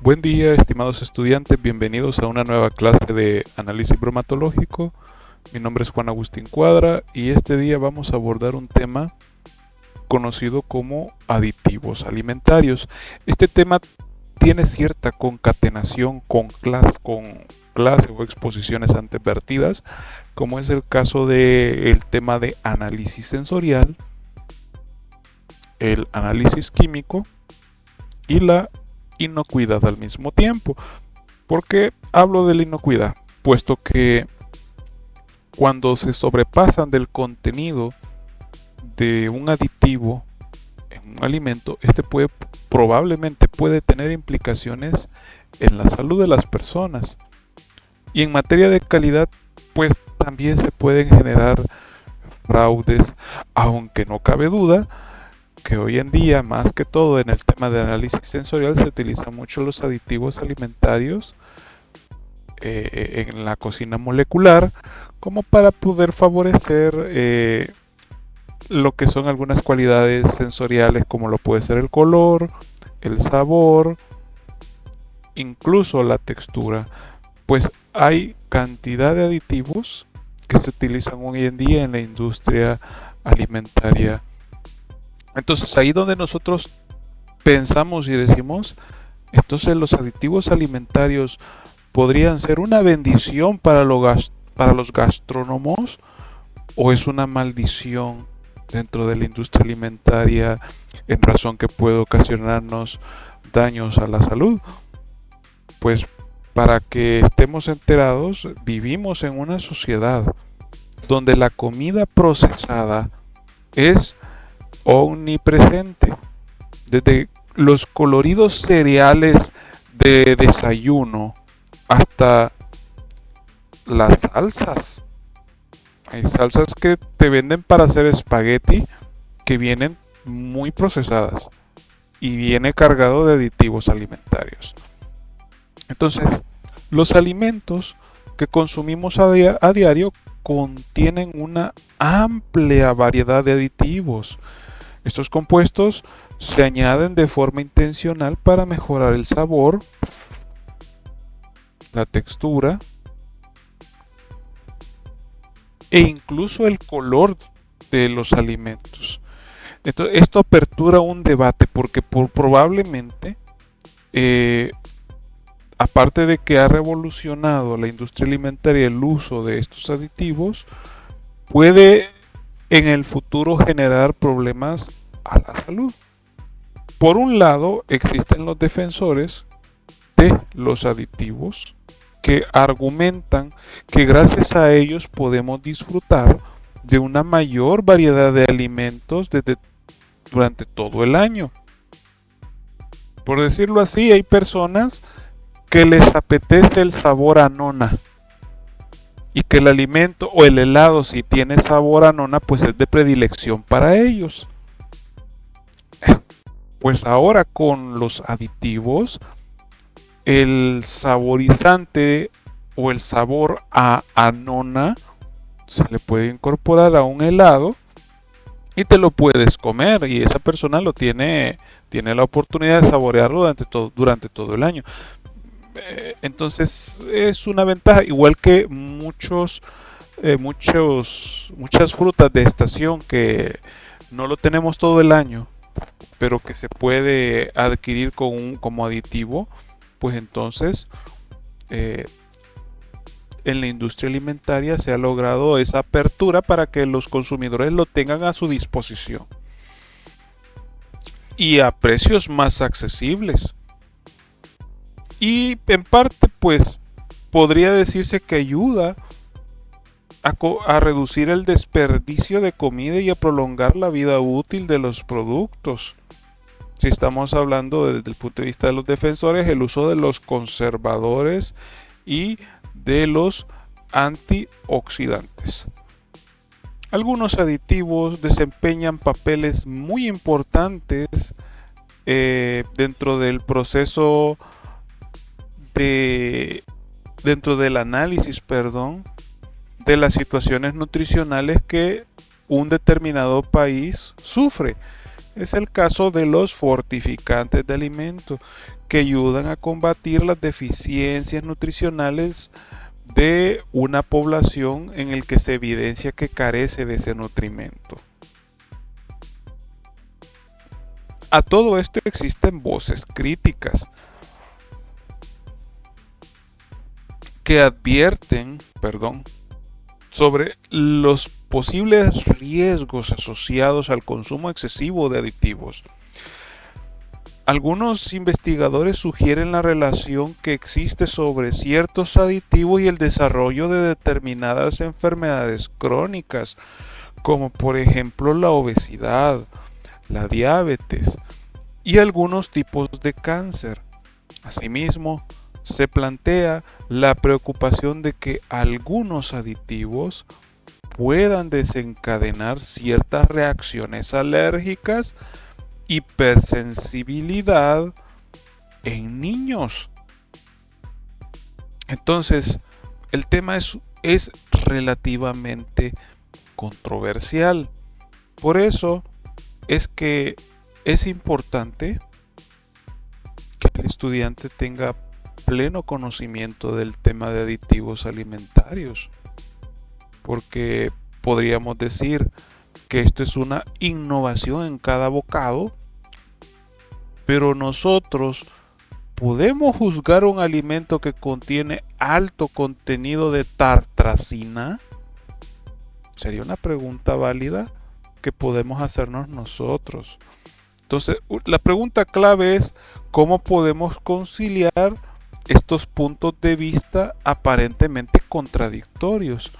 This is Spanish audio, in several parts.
Buen día, estimados estudiantes, bienvenidos a una nueva clase de análisis bromatológico. Mi nombre es Juan Agustín Cuadra y este día vamos a abordar un tema conocido como aditivos alimentarios. Este tema tiene cierta concatenación con clases o exposiciones antes vertidas, como es el caso del tema de análisis sensorial, el análisis químico y la inocuidad al mismo tiempo. ¿Por qué hablo de la inocuidad? Puesto que cuando se sobrepasan del contenido de un aditivo en un alimento, este probablemente puede tener implicaciones en la salud de las personas. Y en materia de calidad, pues también se pueden generar fraudes, aunque no cabe duda que hoy en día, más que todo en el tema de análisis sensorial, se utilizan mucho los aditivos alimentarios en la cocina molecular, como para poder favorecer lo que son algunas cualidades sensoriales, como lo puede ser el color, el sabor, incluso la textura. Pues hay cantidad de aditivos que se utilizan hoy en día en la industria alimentaria. Entonces ahí donde nosotros pensamos y decimos, entonces los aditivos alimentarios podrían ser una bendición para los gastrónomos, o es una maldición dentro de la industria alimentaria en razón que puede ocasionarnos daños a la salud. Pues para que estemos enterados, vivimos en una sociedad donde la comida procesada es omnipresente, desde los coloridos cereales de desayuno hasta las salsas. Hay salsas que te venden para hacer espagueti que vienen muy procesadas y viene cargado de aditivos alimentarios. Entonces, los alimentos que consumimos a diario contienen una amplia variedad de aditivos. Estos compuestos se añaden de forma intencional para mejorar el sabor, la textura e incluso el color de los alimentos. Entonces, esto apertura un debate porque probablemente, aparte de que ha revolucionado la industria alimentaria el uso de estos aditivos, puede en el futuro generar problemas a la salud. Por un lado, existen los defensores de los aditivos que argumentan que gracias a ellos podemos disfrutar de una mayor variedad de alimentos durante todo el año. Por decirlo así, hay personas que les apetece el sabor a nona y que el alimento o el helado, si tiene sabor a nona, pues es de predilección para ellos. Pues ahora con los aditivos, el saborizante o el sabor a nona se le puede incorporar a un helado y te lo puedes comer, y esa persona tiene la oportunidad de saborearlo durante todo el año. Entonces es una ventaja, igual que muchas frutas de estación que no lo tenemos todo el año, pero que se puede adquirir como aditivo. Pues entonces en la industria alimentaria se ha logrado esa apertura para que los consumidores lo tengan a su disposición y a precios más accesibles. Y en parte, pues, podría decirse que ayuda a reducir el desperdicio de comida y a prolongar la vida útil de los productos. Si estamos hablando desde el punto de vista de los defensores, el uso de los conservadores y de los antioxidantes. Algunos aditivos desempeñan papeles muy importantes dentro del proceso dentro del análisis, de las situaciones nutricionales que un determinado país sufre. es el caso de los fortificantes de alimentos, que ayudan a combatir las deficiencias nutricionales de una población en el que se evidencia que carece de ese nutrimento. A todo esto existen voces críticas que advierten, sobre los posibles riesgos asociados al consumo excesivo de aditivos. Algunos investigadores sugieren la relación que existe sobre ciertos aditivos y el desarrollo de determinadas enfermedades crónicas, como por ejemplo la obesidad, la diabetes y algunos tipos de cáncer. Asimismo, se plantea la preocupación de que algunos aditivos puedan desencadenar ciertas reacciones alérgicas, hipersensibilidad en niños. Entonces, el tema es relativamente controversial. Por eso es que es importante que el estudiante tenga pleno conocimiento del tema de aditivos alimentarios, porque podríamos decir que esto es una innovación en cada bocado, pero nosotros podemos juzgar un alimento que contiene alto contenido de tartrazina. Sería una pregunta válida que podemos hacernos nosotros. Entonces, la pregunta clave es cómo podemos conciliar estos puntos de vista aparentemente contradictorios.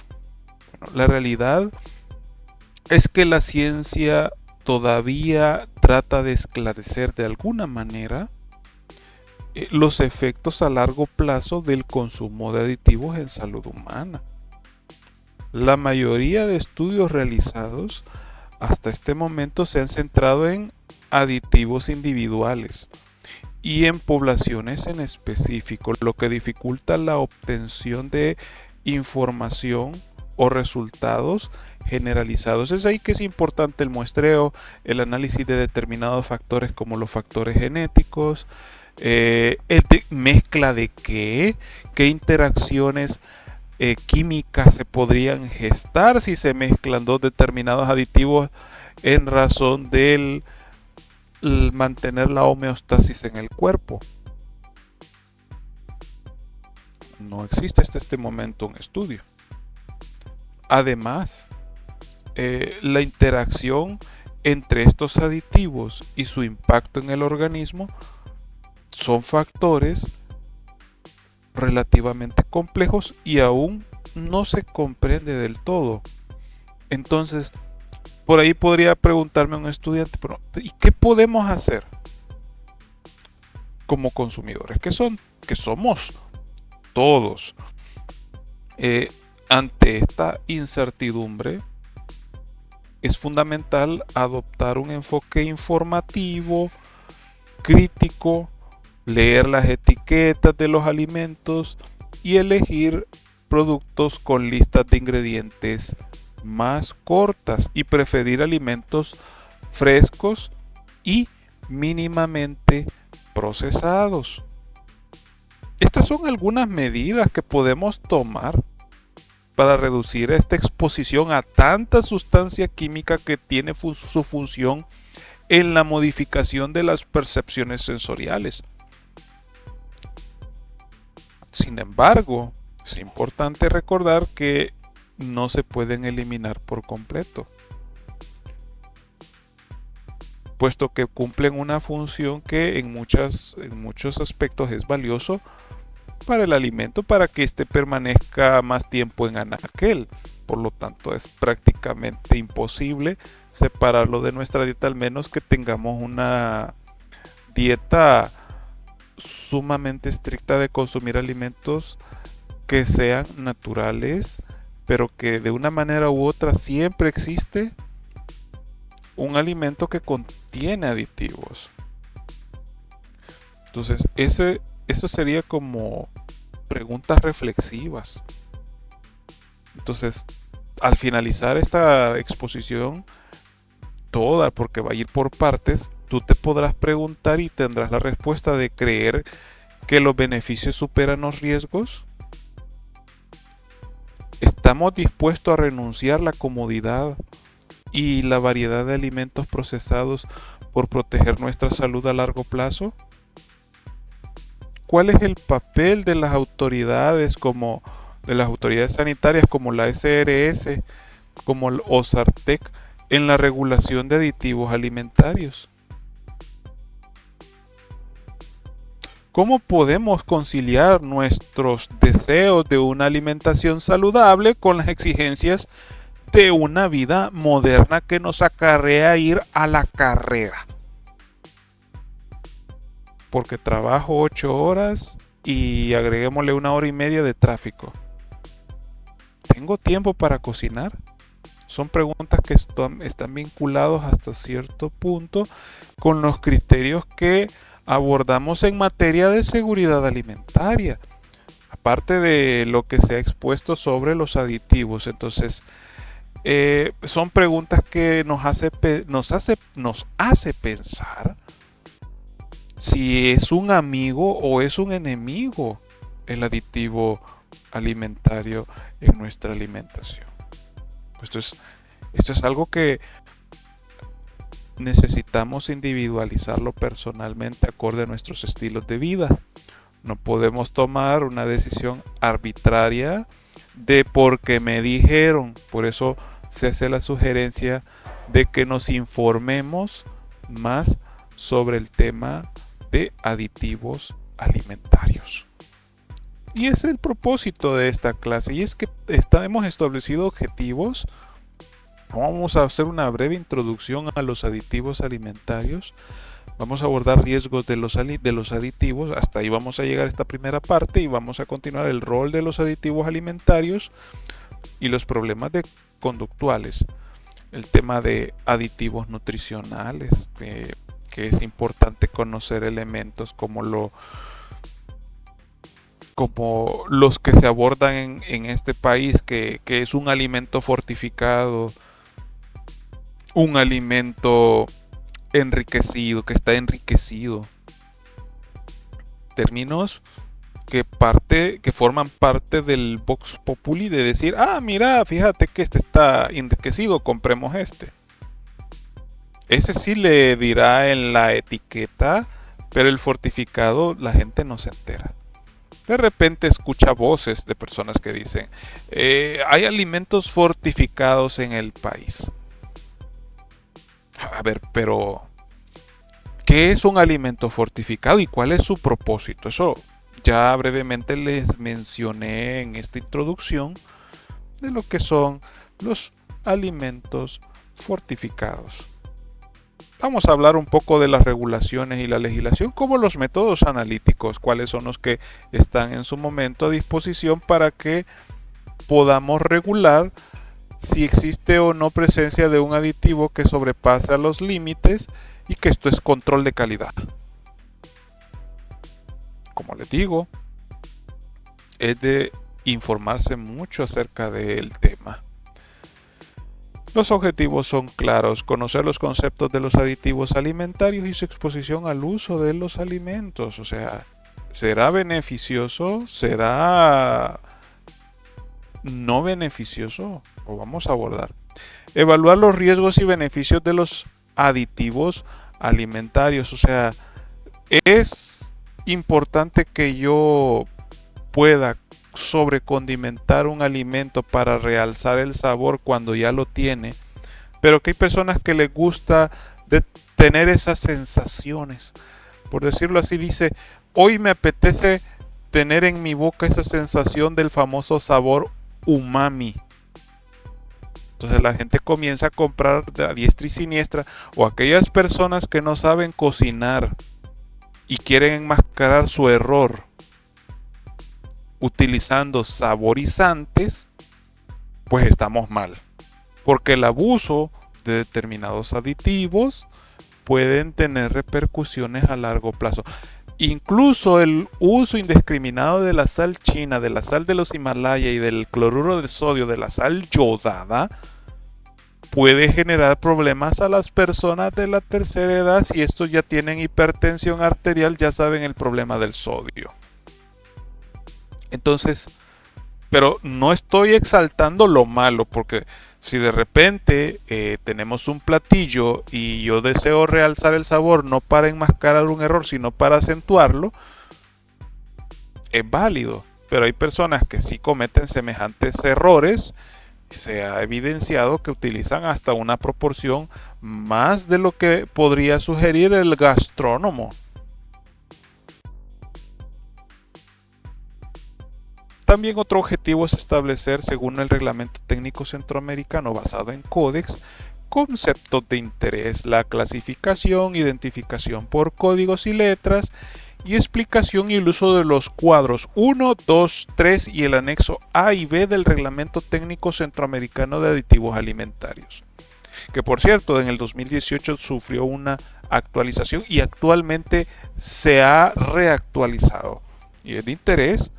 Bueno, la realidad es que la ciencia todavía trata de esclarecer de alguna manera los efectos a largo plazo del consumo de aditivos en salud humana. La mayoría de estudios realizados hasta este momento se han centrado en aditivos individuales y en poblaciones en específico, lo que dificulta la obtención de información o resultados generalizados. Es ahí que es importante el muestreo, el análisis de determinados factores como los factores genéticos, mezcla de qué interacciones químicas se podrían gestar si se mezclan dos determinados aditivos en razón del mantener la homeostasis en el cuerpo. No existe hasta este momento un estudio. Además, la interacción entre estos aditivos y su impacto en el organismo son factores relativamente complejos y aún no se comprende del todo. Entonces, por ahí podría preguntarme un estudiante, pero ¿y qué podemos hacer como consumidores? Que somos todos ante esta incertidumbre. Es fundamental adoptar un enfoque informativo, crítico, leer las etiquetas de los alimentos y elegir productos con listas de ingredientes más cortas y preferir alimentos frescos y mínimamente procesados. Estas son algunas medidas que podemos tomar para reducir esta exposición a tanta sustancia química que tiene su función en la modificación de las percepciones sensoriales. Sin embargo, es importante recordar que no se pueden eliminar por completo, puesto que cumplen una función que en muchos aspectos es valioso para el alimento, para que éste permanezca más tiempo en anaquel. Por lo tanto, es prácticamente imposible separarlo de nuestra dieta, al menos que tengamos una dieta sumamente estricta de consumir alimentos que sean naturales, pero que de una manera u otra siempre existe un alimento que contiene aditivos. Entonces, eso sería como preguntas reflexivas. Entonces, al finalizar esta exposición, toda, porque va a ir por partes, tú te podrás preguntar y tendrás la respuesta de creer que los beneficios superan los riesgos. ¿Estamos dispuestos a renunciar a la comodidad y la variedad de alimentos procesados por proteger nuestra salud a largo plazo? ¿Cuál es el papel de las autoridades sanitarias como la SRS, como el OSARTEC en la regulación de aditivos alimentarios? ¿Cómo podemos conciliar nuestros deseos de una alimentación saludable con las exigencias de una vida moderna que nos acarrea ir a la carrera? Porque trabajo 8 horas y agreguémosle 1 hora y media de tráfico. ¿Tengo tiempo para cocinar? Son preguntas que están vinculados hasta cierto punto con los criterios que abordamos en materia de seguridad alimentaria, aparte de lo que se ha expuesto sobre los aditivos. Entonces, son preguntas que nos hace pensar si es un amigo o es un enemigo el aditivo alimentario en nuestra alimentación. Esto es algo que necesitamos individualizarlo personalmente acorde a nuestros estilos de vida. No podemos tomar una decisión arbitraria de porque me dijeron. Por eso se hace la sugerencia de que nos informemos más sobre el tema de aditivos alimentarios. Y ese es el propósito de esta clase, y es que hemos establecido objetivos. Vamos a hacer una breve introducción a los aditivos alimentarios. Vamos a abordar riesgos de los aditivos. Hasta ahí vamos a llegar a esta primera parte y vamos a continuar el rol de los aditivos alimentarios y los problemas conductuales. El tema de aditivos nutricionales, que es importante conocer elementos como los que se abordan en este país, que es un alimento fortificado, un alimento enriquecido, que está enriquecido. Términos que forman parte del Vox Populi de decir, mira, fíjate que este está enriquecido, compremos este. Ese sí le dirá en la etiqueta, pero el fortificado la gente no se entera. De repente escucha voces de personas que dicen, hay alimentos fortificados en el país. A ver, pero ¿qué es un alimento fortificado y cuál es su propósito? Eso ya brevemente les mencioné en esta introducción de lo que son los alimentos fortificados. Vamos a hablar un poco de las regulaciones y la legislación, como los métodos analíticos, cuáles son los que están en su momento a disposición para que podamos regular si existe o no presencia de un aditivo que sobrepasa los límites y que esto es control de calidad. Como les digo, es de informarse mucho acerca del tema. Los objetivos son claros: conocer los conceptos de los aditivos alimentarios y su exposición al uso de los alimentos. O sea, ¿será beneficioso? ¿Será no beneficioso? Lo vamos a abordar. Evaluar los riesgos y beneficios de los aditivos alimentarios. O sea, es importante que yo pueda sobrecondimentar un alimento para realzar el sabor cuando ya lo tiene, pero que hay personas que les gusta tener esas sensaciones. Por decirlo así, dice, hoy me apetece tener en mi boca esa sensación del famoso sabor umami. Entonces la gente comienza a comprar a diestra y siniestra, o aquellas personas que no saben cocinar y quieren enmascarar su error utilizando saborizantes, pues estamos mal, porque el abuso de determinados aditivos pueden tener repercusiones a largo plazo. Incluso el uso indiscriminado de la sal china, de la sal de los Himalaya y del cloruro de sodio, de la sal yodada, puede generar problemas a las personas de la tercera edad. Si estos ya tienen hipertensión arterial, ya saben el problema del sodio. Entonces, pero no estoy exaltando lo malo, porque si de repente tenemos un platillo y yo deseo realzar el sabor, no para enmascarar un error, sino para acentuarlo, es válido. Pero hay personas que sí cometen semejantes errores. Se ha evidenciado que utilizan hasta una proporción más de lo que podría sugerir el gastrónomo. También otro objetivo es establecer, según el Reglamento Técnico Centroamericano basado en Códex, conceptos de interés, la clasificación, identificación por códigos y letras, y explicación y el uso de los cuadros 1, 2, 3 y el anexo A y B del Reglamento Técnico Centroamericano de Aditivos Alimentarios, que por cierto en el 2018 sufrió una actualización y actualmente se ha reactualizado. Y es de interés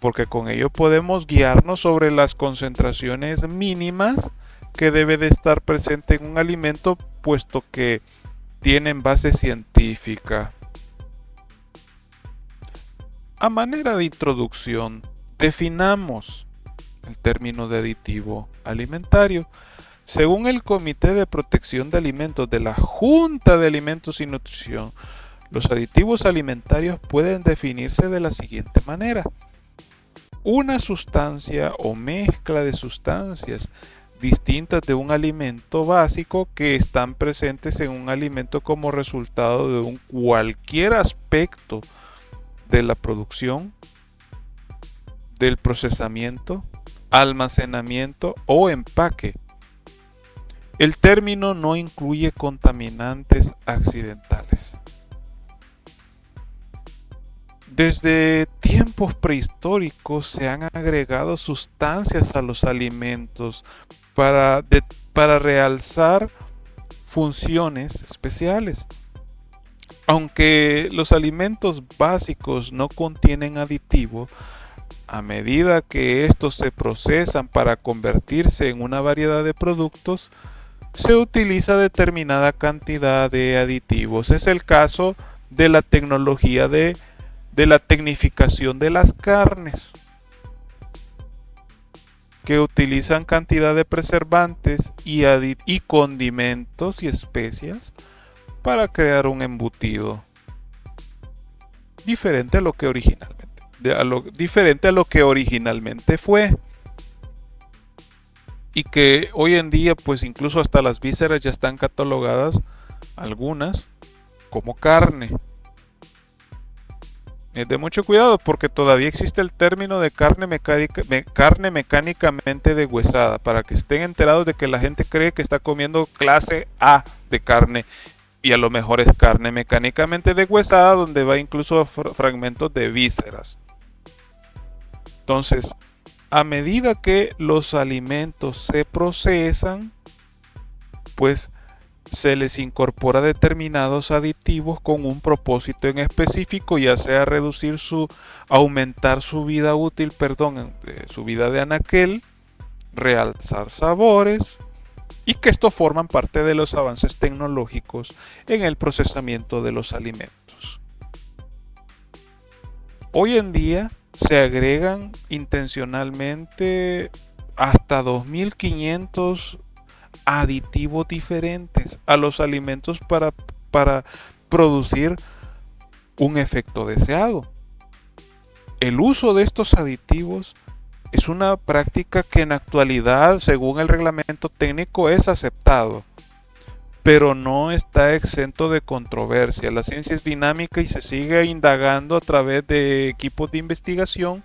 porque con ello podemos guiarnos sobre las concentraciones mínimas que debe de estar presente en un alimento, puesto que tienen base científica. A manera de introducción, definamos el término de aditivo alimentario. Según el Comité de Protección de Alimentos de la Junta de Alimentos y Nutrición, los aditivos alimentarios pueden definirse de la siguiente manera: una sustancia o mezcla de sustancias distintas de un alimento básico que están presentes en un alimento como resultado de cualquier aspecto de la producción, del procesamiento, almacenamiento o empaque. El término no incluye contaminantes accidentales. Desde tiempos prehistóricos se han agregado sustancias a los alimentos para realzar funciones especiales. Aunque los alimentos básicos no contienen aditivo, a medida que estos se procesan para convertirse en una variedad de productos, se utiliza determinada cantidad de aditivos. Es el caso de la tecnología de la tecnificación de las carnes, que utilizan cantidad de preservantes y condimentos y especias para crear un embutido diferente a lo que originalmente fue, y que hoy en día pues incluso hasta las vísceras ya están catalogadas, algunas, como carne. Es de mucho cuidado porque todavía existe el término de carne mecánicamente deshuesada, para que estén enterados de que la gente cree que está comiendo clase A de carne y a lo mejor es carne mecánicamente deshuesada, donde va incluso fragmentos de vísceras. Entonces, a medida que los alimentos se procesan, pues se les incorpora determinados aditivos con un propósito en específico, ya sea aumentar su vida útil, su vida de anaquel, realzar sabores, y que esto forman parte de los avances tecnológicos en el procesamiento de los alimentos. Hoy en día se agregan intencionalmente hasta 2500 aditivos diferentes a los alimentos para producir un efecto deseado. El uso de estos aditivos es una práctica que en la actualidad, según el reglamento técnico, es aceptado, pero no está exento de controversia. La ciencia es dinámica y se sigue indagando a través de equipos de investigación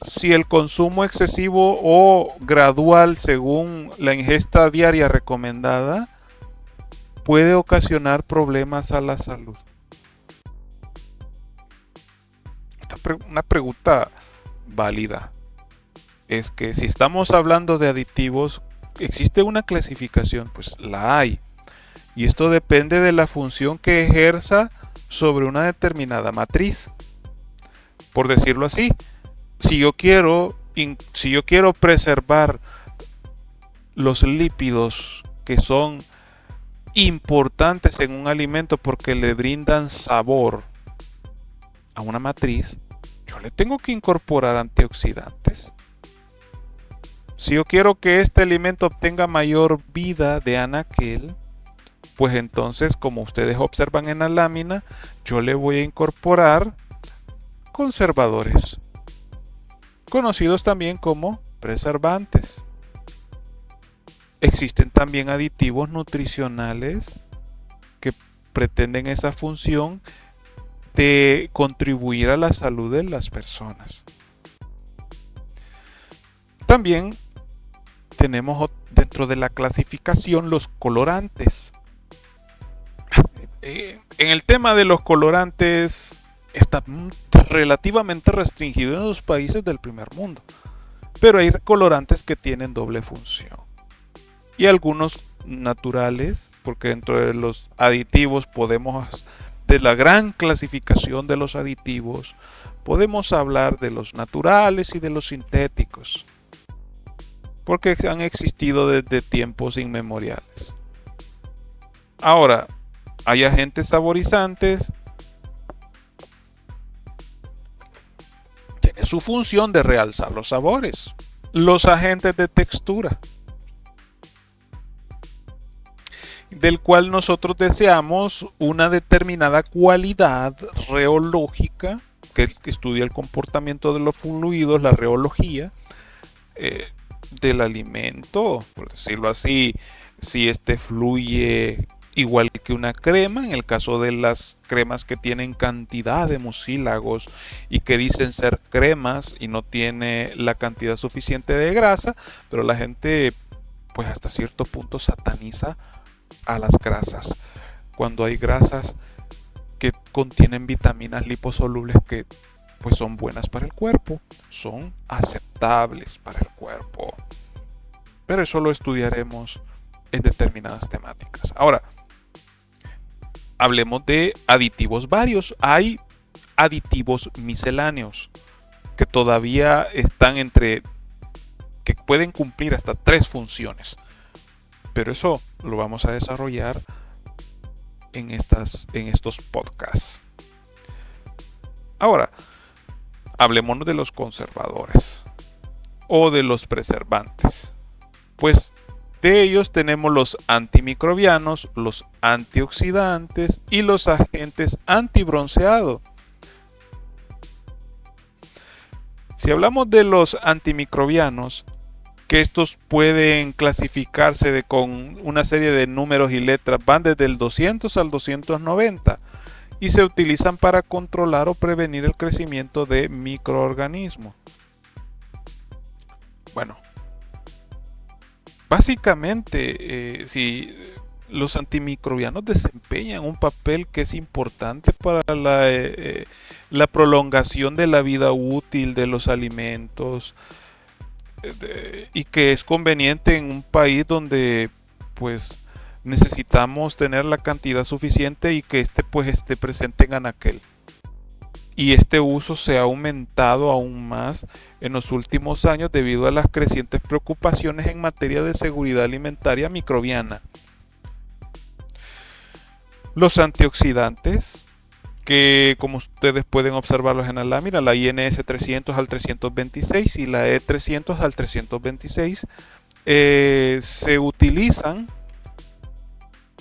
si el consumo excesivo o gradual según la ingesta diaria recomendada puede ocasionar problemas a la salud. Una pregunta válida es que si estamos hablando de aditivos, ¿existe una clasificación? Pues la hay. Y esto depende de la función que ejerza sobre una determinada matriz. Por decirlo así, si yo quiero preservar los lípidos que son importantes en un alimento porque le brindan sabor a una matriz, yo le tengo que incorporar antioxidantes. Si yo quiero que este alimento obtenga mayor vida de anaquel, pues entonces, como ustedes observan en la lámina, yo le voy a incorporar conservadores, conocidos también como preservantes. Existen también aditivos nutricionales que pretenden esa función de contribuir a la salud de las personas. También tenemos dentro de la clasificación los colorantes. En el tema de los colorantes está relativamente restringido en los países del primer mundo, pero hay colorantes que tienen doble función y algunos naturales, porque dentro de los aditivos de la gran clasificación de los aditivos, podemos hablar de los naturales y de los sintéticos, porque han existido desde tiempos inmemoriales. Ahora, hay agentes saborizantes. Tiene su función de realzar los sabores. Los agentes de textura, del cual nosotros deseamos una determinada cualidad reológica, que estudia el comportamiento de los fluidos, la reología del alimento, por decirlo así. Si este fluye igual que una crema, en el caso de las cremas que tienen cantidad de mucílagos y que dicen ser cremas y no tiene la cantidad suficiente de grasa, pero la gente pues hasta cierto punto sataniza a las grasas, cuando hay grasas que contienen vitaminas liposolubles que pues son buenas para el cuerpo, son aceptables para el cuerpo, pero eso lo estudiaremos en determinadas temáticas. Ahora, hablemos de aditivos varios. Hay aditivos misceláneos que todavía están que pueden cumplir hasta 3 funciones, pero eso lo vamos a desarrollar en estos podcasts. Ahora, hablemos de los conservadores o de los preservantes. Pues de ellos tenemos los antimicrobianos, los antioxidantes y los agentes antibronceado. Si hablamos de los antimicrobianos, que estos pueden clasificarse con una serie de números y letras, van desde el 200 al 290 y se utilizan para controlar o prevenir el crecimiento de microorganismos. Bueno, básicamente, si los antimicrobianos desempeñan un papel que es importante para la prolongación de la vida útil de los alimentos, y que es conveniente en un país donde pues necesitamos tener la cantidad suficiente y que pues esté presente en anaquel. Y este uso se ha aumentado aún más en los últimos años debido a las crecientes preocupaciones en materia de seguridad alimentaria microbiana. Los antioxidantes, que como ustedes pueden observarlos en la lámina, la INS 300 al 326 y la E300 al 326, se utilizan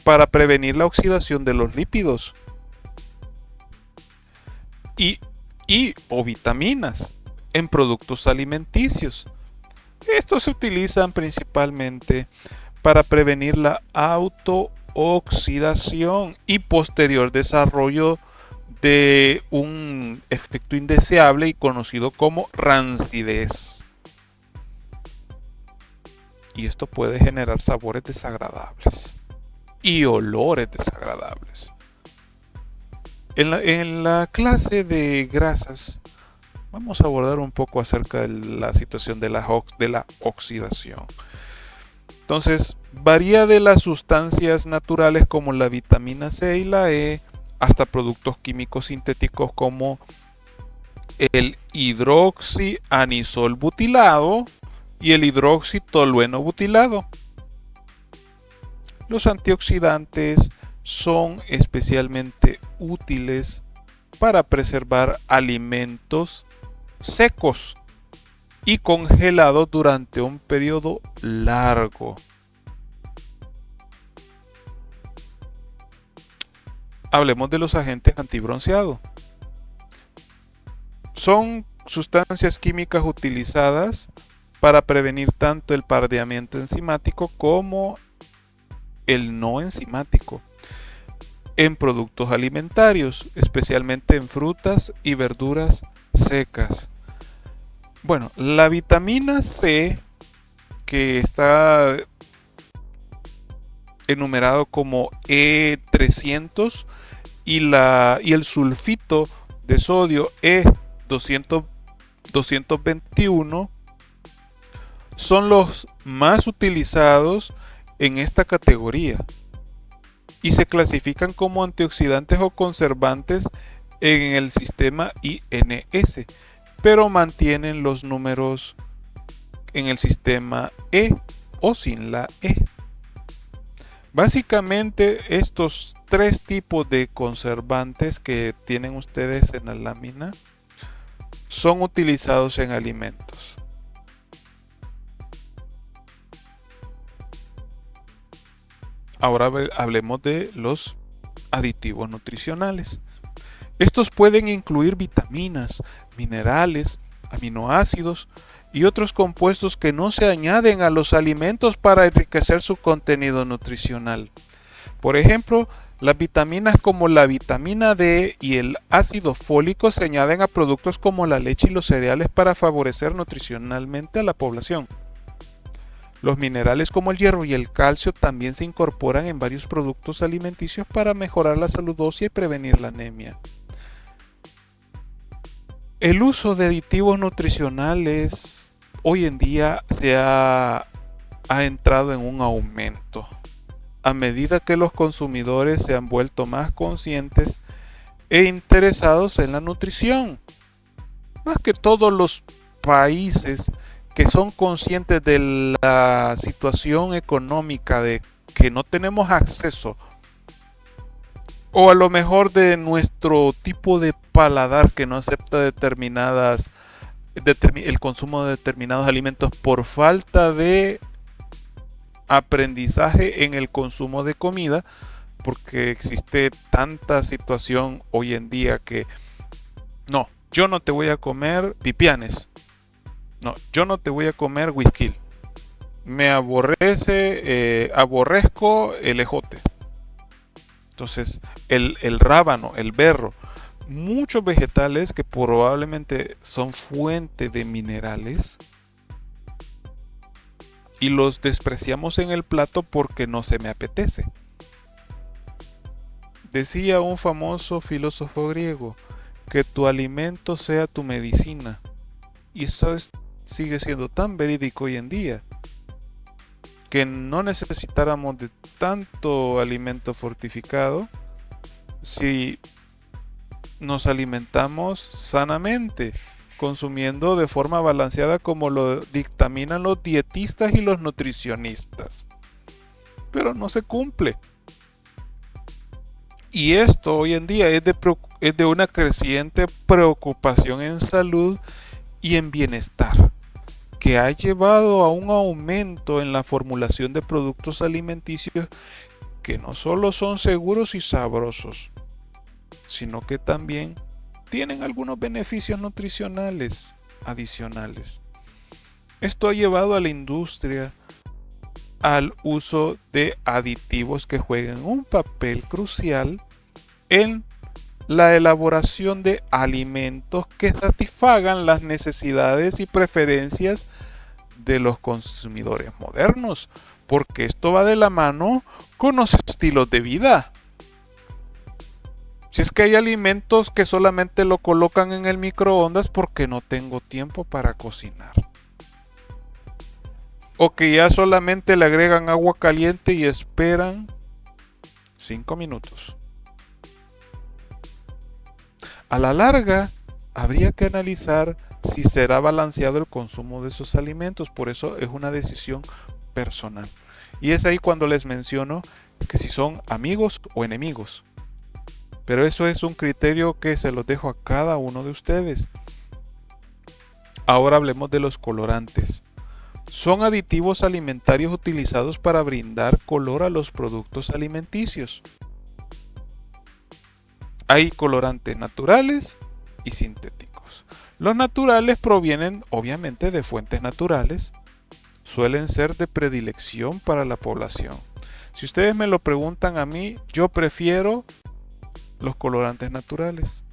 para prevenir la oxidación de los lípidos o vitaminas en productos alimenticios. Estos se utilizan principalmente para prevenir la autooxidación y posterior desarrollo de un efecto indeseable y conocido como rancidez. Y esto puede generar sabores desagradables y olores desagradables. En la clase de grasas vamos a abordar un poco acerca de la situación de la oxidación. Entonces, varía de las sustancias naturales como la vitamina C y la E hasta productos químicos sintéticos como el hidroxianisol butilado y el hidroxitolueno butilado. Los antioxidantes son especialmente útiles para preservar alimentos secos y congelados durante un periodo largo. Hablemos de los agentes antibronceado. Son sustancias químicas utilizadas para prevenir tanto el pardeamiento enzimático como el no enzimático en productos alimentarios, especialmente en frutas y verduras secas. Bueno, la vitamina C, que está enumerado como E300, y el sulfito de sodio E221, son los más utilizados en esta categoría y se clasifican como antioxidantes o conservantes en el sistema INS, pero mantienen los números en el sistema E o sin la E. Básicamente estos tres tipos de conservantes que tienen ustedes en la lámina son utilizados en alimentos. Ahora hablemos de los aditivos nutricionales. Estos pueden incluir vitaminas, minerales, aminoácidos y otros compuestos que no se añaden a los alimentos para enriquecer su contenido nutricional. Por ejemplo, las vitaminas como la vitamina D y el ácido fólico se añaden a productos como la leche y los cereales para favorecer nutricionalmente a la población. Los minerales como el hierro y el calcio también se incorporan en varios productos alimenticios para mejorar la salud ósea y prevenir la anemia. El uso de aditivos nutricionales hoy en día ha entrado en un aumento a medida que los consumidores se han vuelto más conscientes e interesados en la nutrición. Más que todos los países que son conscientes de la situación económica de que no tenemos acceso, o a lo mejor de nuestro tipo de paladar que no acepta el consumo de determinados alimentos por falta de aprendizaje en el consumo de comida, porque existe tanta situación hoy en día que no, yo no te voy a comer pipianes, no, yo no te voy a comer whisky, me aborrezco el ejote. Entonces el rábano, el berro, muchos vegetales que probablemente son fuente de minerales y los despreciamos en el plato porque no se me apetece. Decía un famoso filósofo griego, que tu alimento sea tu medicina. Y eso sigue siendo tan verídico hoy en día, que no necesitáramos de tanto alimento fortificado si nos alimentamos sanamente, consumiendo de forma balanceada como lo dictaminan los dietistas y los nutricionistas. Pero no se cumple. Y esto hoy en día es de una creciente preocupación en salud y en bienestar, que ha llevado a un aumento en la formulación de productos alimenticios que no solo son seguros y sabrosos, sino que también tienen algunos beneficios nutricionales adicionales. Esto ha llevado a la industria al uso de aditivos que juegan un papel crucial en la elaboración de alimentos que satisfagan las necesidades y preferencias de los consumidores modernos, porque esto va de la mano con los estilos de vida. Si es que hay alimentos que solamente lo colocan en el microondas porque no tengo tiempo para cocinar, o que ya solamente le agregan agua caliente y esperan 5 minutos. A la larga, habría que analizar si será balanceado el consumo de esos alimentos. Por eso es una decisión personal. Y es ahí cuando les menciono que si son amigos o enemigos. Pero eso es un criterio que se los dejo a cada uno de ustedes. Ahora hablemos de los colorantes. Son aditivos alimentarios utilizados para brindar color a los productos alimenticios. Hay colorantes naturales y sintéticos. Los naturales provienen obviamente de fuentes naturales. Suelen ser de predilección para la población. Si ustedes me lo preguntan a mí, yo prefiero los colorantes naturales.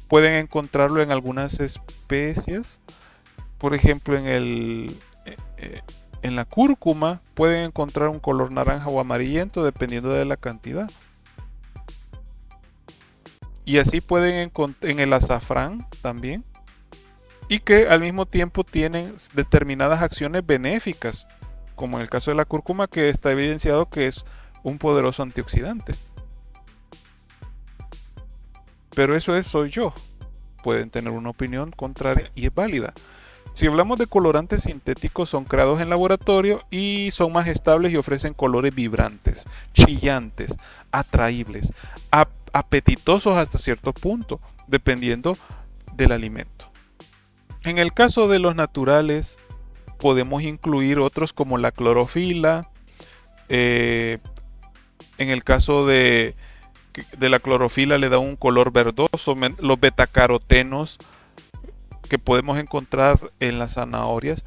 Pueden encontrarlo en algunas especias. Por ejemplo, en la cúrcuma pueden encontrar un color naranja o amarillento dependiendo de la cantidad. Y así pueden encontrar en el azafrán también. Y que al mismo tiempo tienen determinadas acciones benéficas, como en el caso de la cúrcuma, que está evidenciado que es un poderoso antioxidante. Pero eso soy yo. Pueden tener una opinión contraria y es válida. Si hablamos de colorantes sintéticos, son creados en laboratorio y son más estables y ofrecen colores vibrantes, chillantes, atraíbles, apetitosos hasta cierto punto, dependiendo del alimento. En el caso de los naturales, podemos incluir otros como la clorofila. En el caso de la clorofila le da un color verdoso. Los betacarotenos que podemos encontrar en las zanahorias,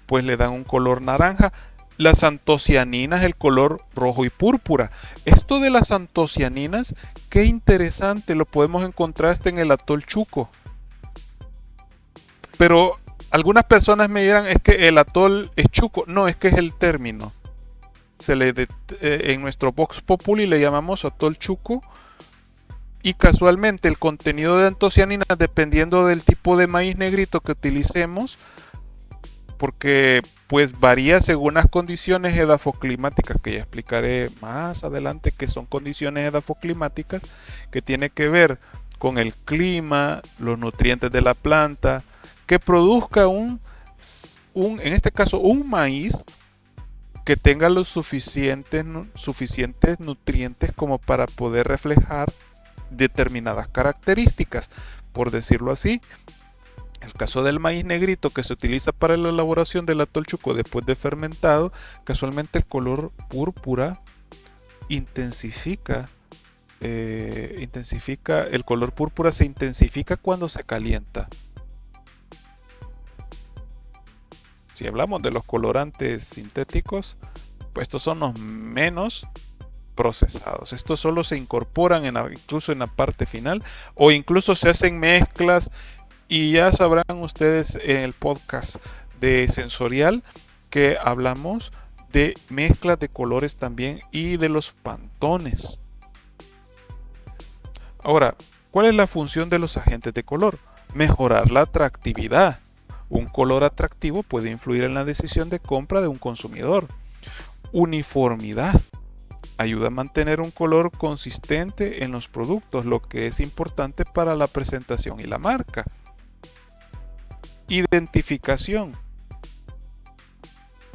pues le dan un color naranja. Las antocianinas, el color rojo y púrpura. Esto de las antocianinas, qué interesante, lo podemos encontrar hasta en el atol Chuco. Pero algunas personas me dirán, es que el atol es Chuco. No, es que es el término. En nuestro Vox Populi le llamamos atol Chuco. Y casualmente el contenido de antocianinas, dependiendo del tipo de maíz negrito que utilicemos, porque pues varía según las condiciones edafoclimáticas, que ya explicaré más adelante que son condiciones edafoclimáticas, que tiene que ver con el clima, los nutrientes de la planta, que produzca en este caso un maíz que tenga los suficientes nutrientes como para poder reflejar determinadas características. Por decirlo así, el caso del maíz negrito que se utiliza para la elaboración del atol Chuco después de fermentado, casualmente el color púrpura intensifica. El color púrpura se intensifica cuando se calienta. Si hablamos de los colorantes sintéticos, pues estos son los menos procesados. Estos solo se incorporan incluso en la parte final, o incluso se hacen mezclas, y ya sabrán ustedes en el podcast de sensorial que hablamos de mezclas de colores también y de los pantones. Ahora, ¿cuál es la función de los agentes de color? Mejorar la atractividad. Un color atractivo puede influir en la decisión de compra de un consumidor. Uniformidad. Ayuda a mantener un color consistente en los productos, lo que es importante para la presentación y la marca. Identificación.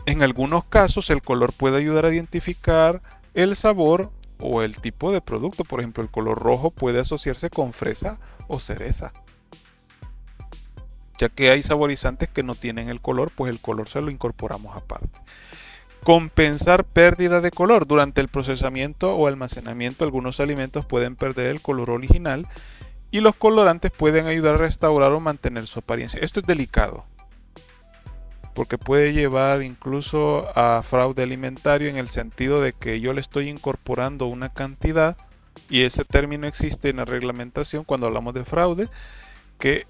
En algunos casos el color puede ayudar a identificar el sabor o el tipo de producto. Por ejemplo, el color rojo puede asociarse con fresa o cereza. Ya que hay saborizantes que no tienen el color, pues el color se lo incorporamos aparte. Compensar pérdida de color. Durante el procesamiento o almacenamiento, algunos alimentos pueden perder el color original y los colorantes pueden ayudar a restaurar o mantener su apariencia. Esto es delicado, porque puede llevar incluso a fraude alimentario, en el sentido de que yo le estoy incorporando una cantidad, y ese término existe en la reglamentación cuando hablamos de fraude, que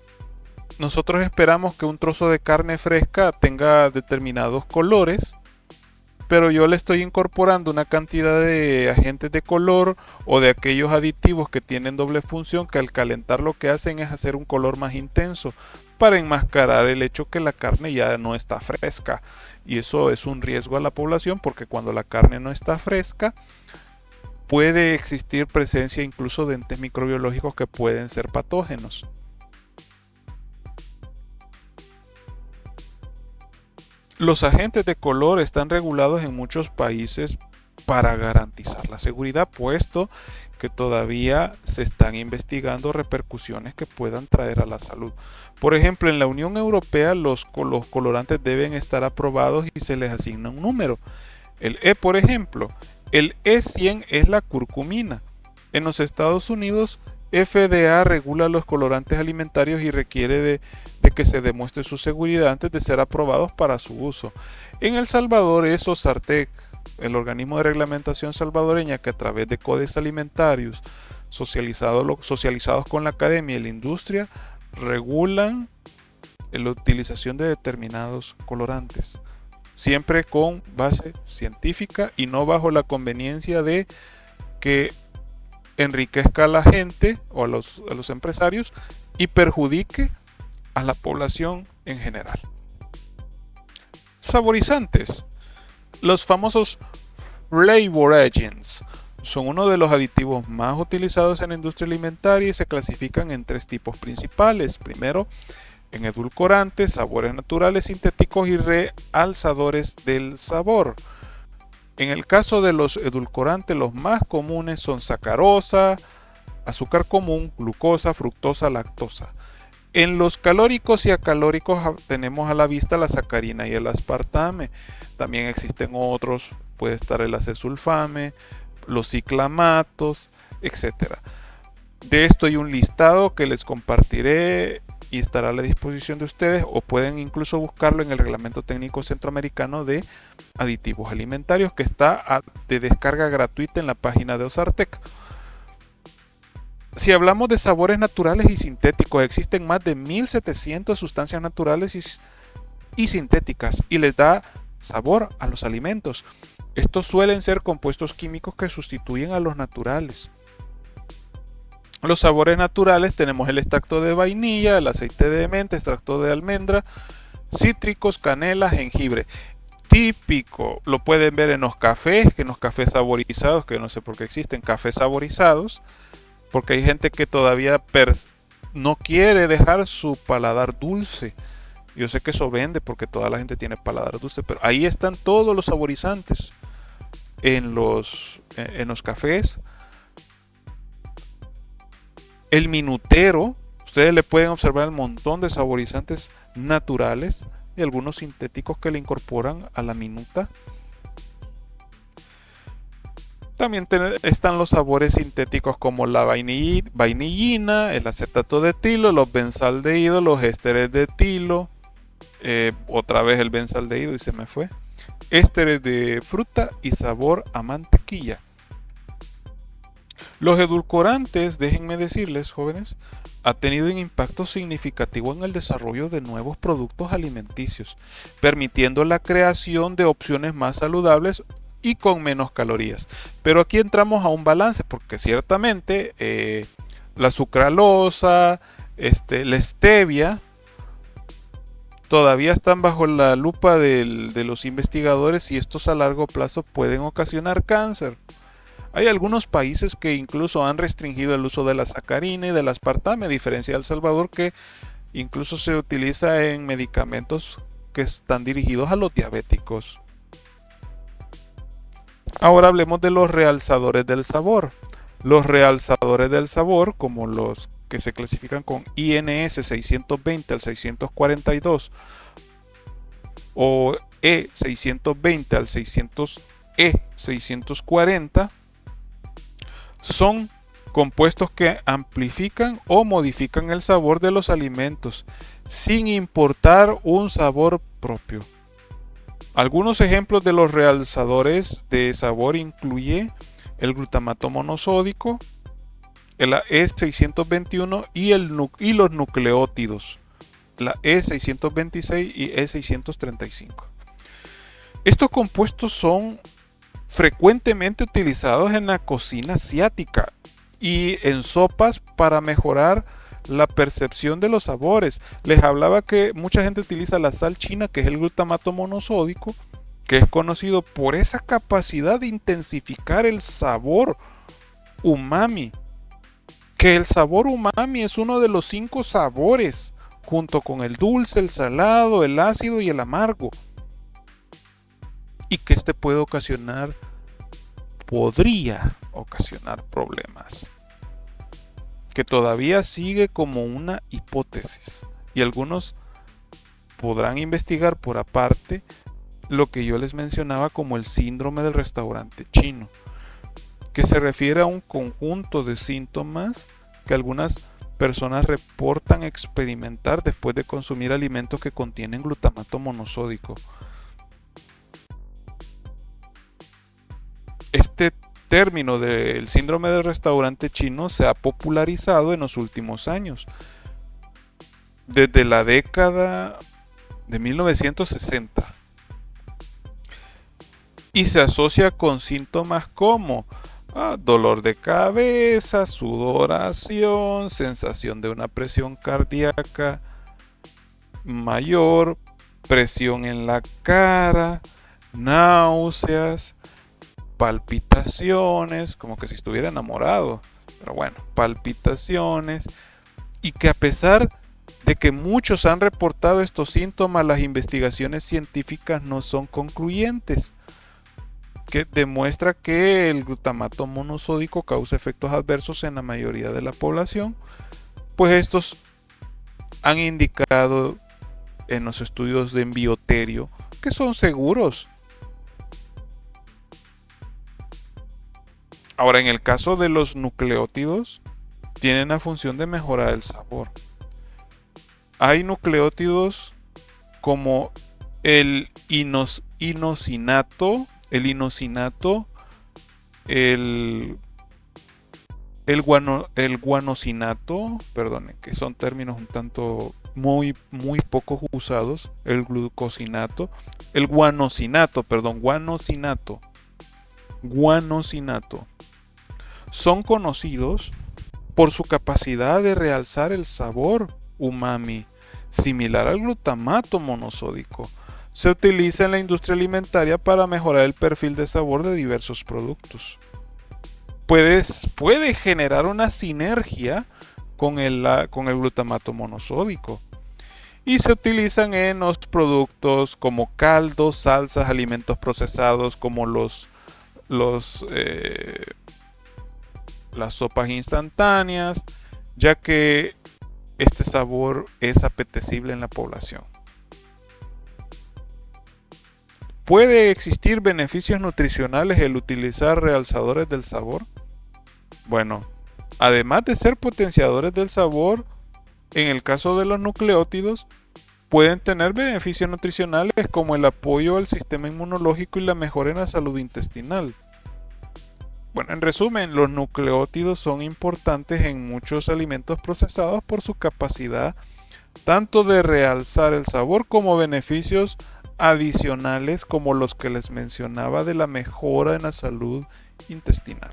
nosotros esperamos que un trozo de carne fresca tenga determinados colores, pero yo le estoy incorporando una cantidad de agentes de color o de aquellos aditivos que tienen doble función, que al calentar lo que hacen es hacer un color más intenso para enmascarar el hecho que la carne ya no está fresca. Y eso es un riesgo a la población, porque cuando la carne no está fresca puede existir presencia incluso de entes microbiológicos que pueden ser patógenos. Los agentes de color están regulados en muchos países para garantizar la seguridad, puesto que todavía se están investigando repercusiones que puedan traer a la salud. Por ejemplo, en la Unión Europea los colorantes deben estar aprobados y se les asigna un número. El E, por ejemplo, el E100 es la curcumina. En los Estados Unidos, FDA regula los colorantes alimentarios y requiere de que se demuestre su seguridad antes de ser aprobados para su uso. En El Salvador es OSARTEC, el organismo de reglamentación salvadoreña, que a través de códex alimentarios socializados con la academia y la industria regulan la utilización de determinados colorantes, siempre con base científica y no bajo la conveniencia de que enriquezca a la gente o a los empresarios y perjudique a la población en general. Saborizantes. Los famosos flavor agents son uno de los aditivos más utilizados en la industria alimentaria y se clasifican en tres tipos principales. Primero, en edulcorantes, sabores naturales, sintéticos y realzadores del sabor. En el caso de los edulcorantes, los más comunes son sacarosa, azúcar común, glucosa, fructosa, lactosa. En los calóricos y acalóricos tenemos a la vista la sacarina y el aspartame. También existen otros, puede estar el acesulfame, los ciclamatos, etc. De esto hay un listado que les compartiré y estará a la disposición de ustedes, o pueden incluso buscarlo en el Reglamento Técnico Centroamericano de Aditivos Alimentarios, que está de descarga gratuita en la página de OSARTEC. Si hablamos de sabores naturales y sintéticos, existen más de 1700 sustancias naturales y sintéticas y les da sabor a los alimentos. Estos suelen ser compuestos químicos que sustituyen a los naturales. Los sabores naturales tenemos el extracto de vainilla, el aceite de menta, extracto de almendra, cítricos, canela, jengibre. Típico, lo pueden ver en los cafés, que en los cafés saborizados, que no sé por qué existen cafés saborizados, porque hay gente que todavía no quiere dejar su paladar dulce. Yo sé que eso vende porque toda la gente tiene paladar dulce, pero ahí están todos los saborizantes en los cafés. El minutero, ustedes le pueden observar el montón de saborizantes naturales y algunos sintéticos que le incorporan a la minuta. También están los sabores sintéticos como la vainillina, el acetato de etilo, los benzaldehídos, los ésteres de etilo, otra vez el benzaldehído y se me fue, ésteres de fruta y sabor a mantequilla. Los edulcorantes, déjenme decirles, jóvenes, ha tenido un impacto significativo en el desarrollo de nuevos productos alimenticios, permitiendo la creación de opciones más saludables y con menos calorías. Pero aquí entramos a un balance, porque ciertamente la sucralosa, la stevia, todavía están bajo la lupa de los investigadores y estos a largo plazo pueden ocasionar cáncer. Hay algunos países que incluso han restringido el uso de la sacarina y del aspartame, a diferencia de El Salvador, que incluso se utiliza en medicamentos que están dirigidos a los diabéticos. Ahora hablemos de los realzadores del sabor. Los realzadores del sabor, como los que se clasifican con INS 620 al 642 o E620 al E640, son compuestos que amplifican o modifican el sabor de los alimentos sin importar un sabor propio. Algunos ejemplos de los realzadores de sabor incluye el glutamato monosódico, el E621 y los nucleótidos, la E626 y E635. Estos compuestos son frecuentemente utilizados en la cocina asiática y en sopas para mejorar la percepción de los sabores. Les hablaba que mucha gente utiliza la sal china, que es el glutamato monosódico, que es conocido por esa capacidad de intensificar el sabor umami. Que el sabor umami es uno de los 5 sabores, junto con el dulce, el salado, el ácido y el amargo. y que este podría ocasionar problemas, que todavía sigue como una hipótesis y algunos podrán investigar por aparte lo que yo les mencionaba como el síndrome del restaurante chino, que se refiere a un conjunto de síntomas que algunas personas reportan experimentar después de consumir alimentos que contienen glutamato monosódico. Este término del síndrome del restaurante chino se ha popularizado en los últimos años. Desde la década de 1960. Y se asocia con síntomas como dolor de cabeza, sudoración, sensación de una presión cardíaca mayor, presión en la cara, náuseas, palpitaciones, como que si estuviera enamorado, pero bueno, palpitaciones, y que a pesar de que muchos han reportado estos síntomas, las investigaciones científicas no son concluyentes, que demuestra que el glutamato monosódico causa efectos adversos en la mayoría de la población, pues estos han indicado en los estudios de bioterio que son seguros. Ahora, en el caso de los nucleótidos, tienen la función de mejorar el sabor. Hay nucleótidos como el inosinato, el guanosinato, perdón, que son términos un tanto muy poco usados, el glucosinato, el guanosinato, son conocidos por su capacidad de realzar el sabor umami, similar al glutamato monosódico. Se utiliza en la industria alimentaria para mejorar el perfil de sabor de diversos productos. Puede generar una sinergia con el glutamato monosódico. Y se utilizan en los productos como caldos, salsas, alimentos procesados como las sopas instantáneas, ya que este sabor es apetecible en la población. ¿Puede existir beneficios nutricionales el utilizar realzadores del sabor? Bueno, además de ser potenciadores del sabor, en el caso de los nucleótidos, pueden tener beneficios nutricionales como el apoyo al sistema inmunológico y la mejora en la salud intestinal. Bueno, en resumen, los nucleótidos son importantes en muchos alimentos procesados por su capacidad tanto de realzar el sabor como beneficios adicionales como los que les mencionaba de la mejora en la salud intestinal.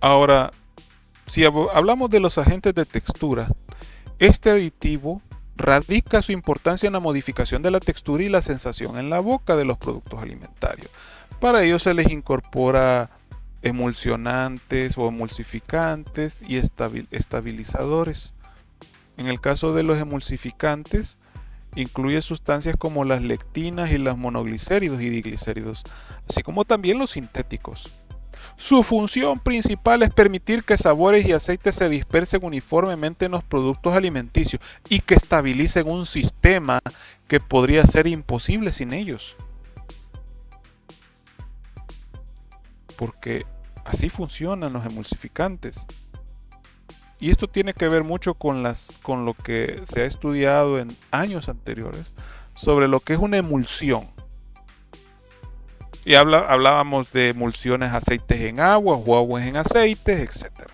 Ahora, si hablamos de los agentes de textura, este aditivo radica su importancia en la modificación de la textura y la sensación en la boca de los productos alimentarios. Para ello se les incorpora emulsionantes o emulsificantes y estabilizadores. En el caso de los emulsificantes, incluye sustancias como las lectinas y los monoglicéridos y diglicéridos, así como también los sintéticos. Su función principal es permitir que sabores y aceites se dispersen uniformemente en los productos alimenticios y que estabilicen un sistema que podría ser imposible sin ellos. Porque así funcionan los emulsificantes. Y esto tiene que ver mucho con lo que se ha estudiado en años anteriores sobre lo que es una emulsión. Y hablábamos de emulsiones, aceites en agua o aguas en aceites, etc.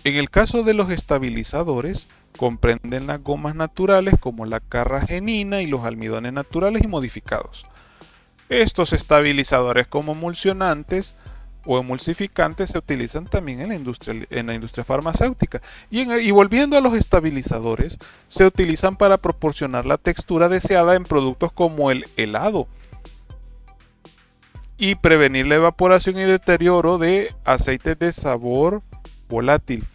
En el caso de los estabilizadores, comprenden las gomas naturales como la carragenina y los almidones naturales y modificados. Estos estabilizadores como emulsionantes o emulsificantes se utilizan también en la industria farmacéutica. Y volviendo a los estabilizadores, se utilizan para proporcionar la textura deseada en productos como el helado y prevenir la evaporación y deterioro de aceites de sabor volátil.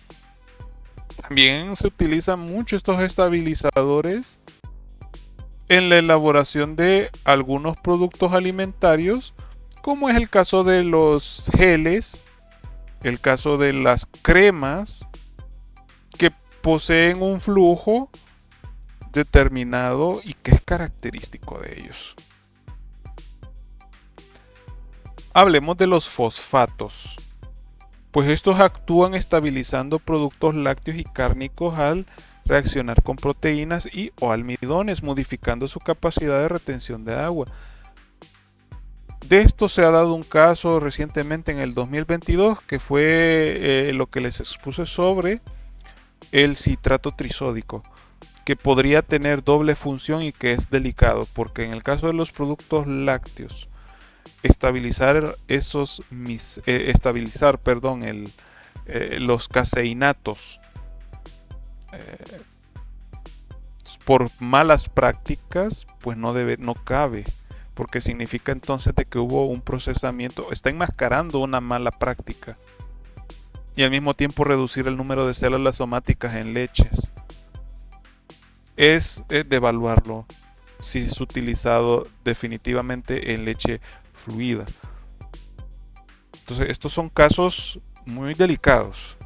También se utilizan mucho estos estabilizadores en la elaboración de algunos productos alimentarios, como es el caso de los geles, el caso de las cremas, que poseen un flujo determinado y que es característico de ellos. Hablemos de los fosfatos, pues estos actúan estabilizando productos lácteos y cárnicos al reaccionar con proteínas y o almidones, modificando su capacidad de retención de agua. De esto se ha dado un caso recientemente en el 2022, que fue lo que les expuse sobre el citrato trisódico, que podría tener doble función y que es delicado, porque en el caso de los productos lácteos, estabilizar los caseinatos por malas prácticas, pues no cabe, porque significa entonces de que hubo un procesamiento, está enmascarando una mala práctica, y al mismo tiempo reducir el número de células somáticas en leches. Es de evaluarlo si es utilizado definitivamente en leche fluida. Entonces, estos son casos muy delicados,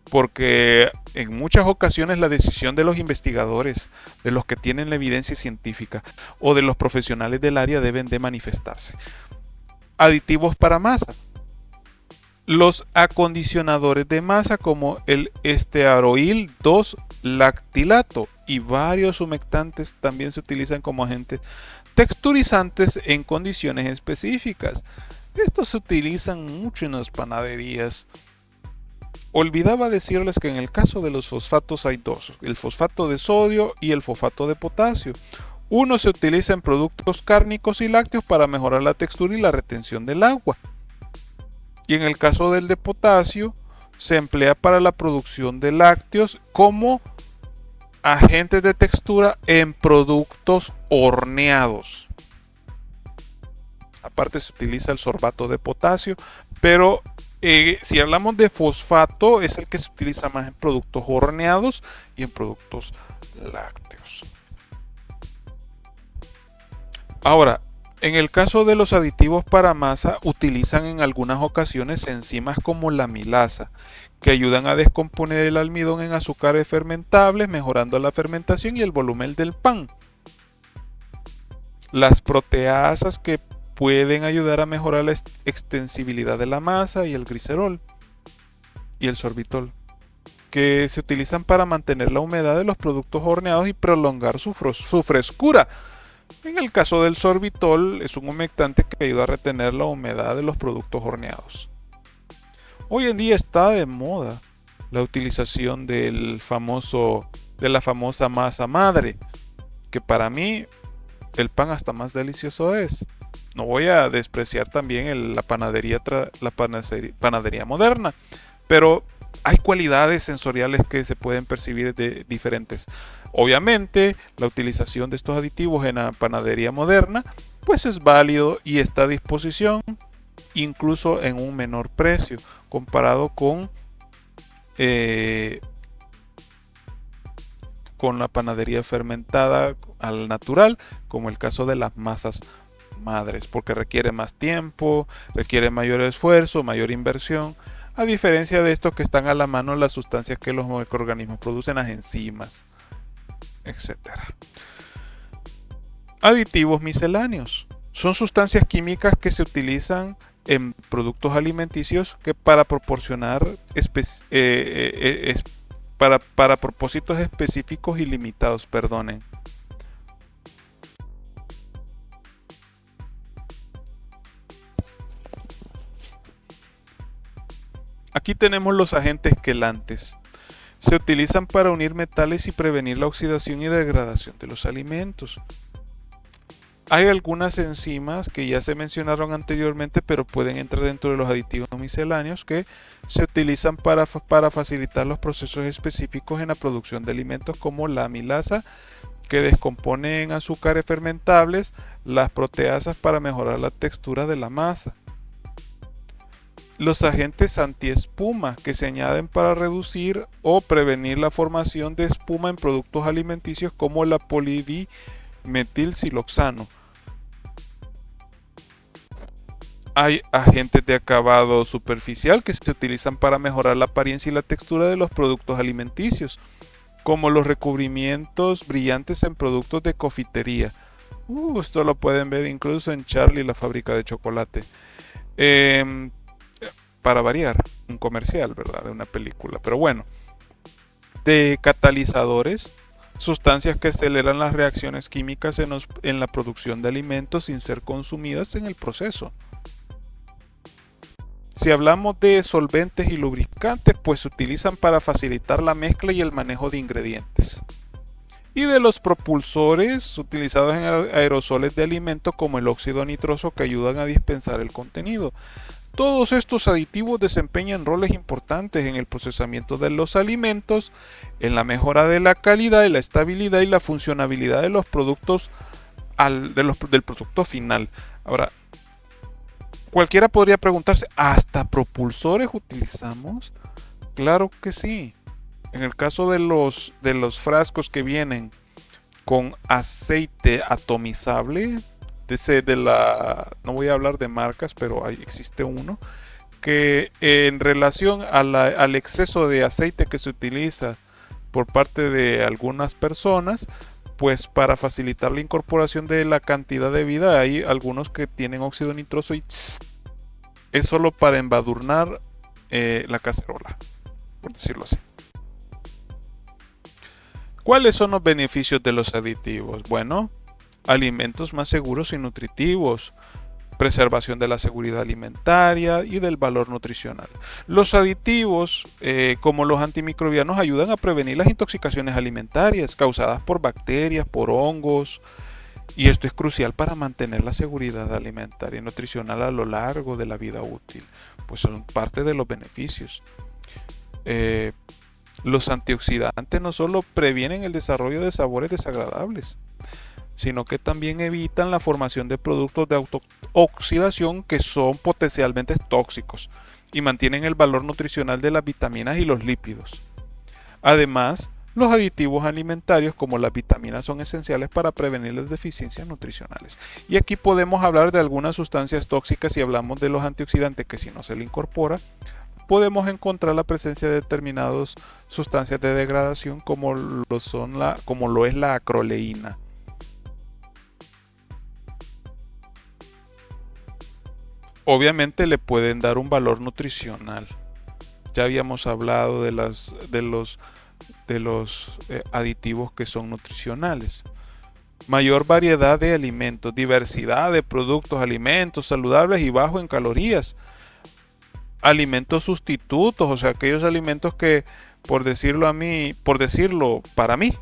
porque en muchas ocasiones la decisión de los investigadores, de los que tienen la evidencia científica o de los profesionales del área deben de manifestarse. Aditivos para masa. Los acondicionadores de masa como el estearoil 2-lactilato y varios humectantes también se utilizan como agentes texturizantes en condiciones específicas. Estos se utilizan mucho en las panaderías. Olvidaba decirles que en el caso de los fosfatos hay dos, el fosfato de sodio y el fosfato de potasio. Uno se utiliza en productos cárnicos y lácteos para mejorar la textura y la retención del agua. Y en el caso del de potasio, se emplea para la producción de lácteos como agentes de textura en productos horneados. Aparte se utiliza el sorbato de potasio, pero si hablamos de fosfato, es el que se utiliza más en productos horneados y en productos lácteos. Ahora, en el caso de los aditivos para masa, utilizan en algunas ocasiones enzimas como la amilasa, que ayudan a descomponer el almidón en azúcares fermentables, mejorando la fermentación y el volumen del pan. Las proteasas, que pueden ayudar a mejorar la extensibilidad de la masa, y el glicerol y el sorbitol, que se utilizan para mantener la humedad de los productos horneados y prolongar su frescura. En el caso del sorbitol, es un humectante que ayuda a retener la humedad de los productos horneados. Hoy en día está de moda la utilización de la famosa masa madre, que para mí el pan hasta más delicioso es. No voy a despreciar también la panadería moderna, pero hay cualidades sensoriales que se pueden percibir de diferentes. Obviamente, la utilización de estos aditivos en la panadería moderna, pues es válido y está a disposición, incluso en un menor precio comparado con la panadería fermentada al natural, como el caso de las masas madres, porque requiere más tiempo, requiere mayor esfuerzo, mayor inversión, a diferencia de estos que están a la mano las sustancias que los microorganismos producen, las enzimas, etc. Aditivos misceláneos son sustancias químicas que se utilizan en productos alimenticios que para proporcionar para propósitos específicos y limitados, perdonen. Aquí tenemos los agentes quelantes. Se utilizan para unir metales y prevenir la oxidación y degradación de los alimentos. Hay algunas enzimas que ya se mencionaron anteriormente, pero pueden entrar dentro de los aditivos misceláneos que se utilizan para facilitar los procesos específicos en la producción de alimentos, como la amilasa, que descompone en azúcares fermentables, las proteasas para mejorar la textura de la masa. Los agentes antiespuma que se añaden para reducir o prevenir la formación de espuma en productos alimenticios como la polidimetilsiloxano. Hay agentes de acabado superficial que se utilizan para mejorar la apariencia y la textura de los productos alimenticios, como los recubrimientos brillantes en productos de confitería. Esto lo pueden ver incluso en Charlie, la fábrica de chocolate. Eh, para variar, un comercial, ¿verdad? De una película. Pero bueno, de catalizadores, sustancias que aceleran las reacciones químicas en la producción de alimentos sin ser consumidas en el proceso. Si hablamos de solventes y lubricantes, pues se utilizan para facilitar la mezcla y el manejo de ingredientes. Y de los propulsores utilizados en aerosoles de alimento como el óxido nitroso que ayudan a dispensar el contenido. Todos estos aditivos desempeñan roles importantes en el procesamiento de los alimentos, en la mejora de la calidad, y la estabilidad y la funcionabilidad de los productos del producto final. Ahora, cualquiera podría preguntarse, ¿hasta propulsores utilizamos? Claro que sí. En el caso de los frascos que vienen con aceite atomizable, no voy a hablar de marcas, pero existe uno, que en relación al exceso de aceite que se utiliza por parte de algunas personas, pues para facilitar la incorporación de la cantidad de vida, hay algunos que tienen óxido nitroso y es solo para embadurnar la cacerola, por decirlo así. ¿Cuáles son los beneficios de los aditivos? Bueno, alimentos más seguros y nutritivos, preservación de la seguridad alimentaria y del valor nutricional. Los aditivos, como los antimicrobianos, ayudan a prevenir las intoxicaciones alimentarias causadas por bacterias, por hongos, y esto es crucial para mantener la seguridad alimentaria y nutricional a lo largo de la vida útil, pues son parte de los beneficios. Los antioxidantes no solo previenen el desarrollo de sabores desagradables, sino que también evitan la formación de productos de autooxidación que son potencialmente tóxicos y mantienen el valor nutricional de las vitaminas y los lípidos. Además, los aditivos alimentarios como las vitaminas son esenciales para prevenir las deficiencias nutricionales. Y aquí podemos hablar de algunas sustancias tóxicas si hablamos de los antioxidantes que si no se le incorpora, podemos encontrar la presencia de determinadas sustancias de degradación como lo es la acroleína. Obviamente le pueden dar un valor nutricional. Ya habíamos hablado de los aditivos que son nutricionales. Mayor variedad de alimentos, diversidad de productos, alimentos saludables y bajos en calorías. Alimentos sustitutos, o sea, aquellos alimentos que, por decirlo para mí,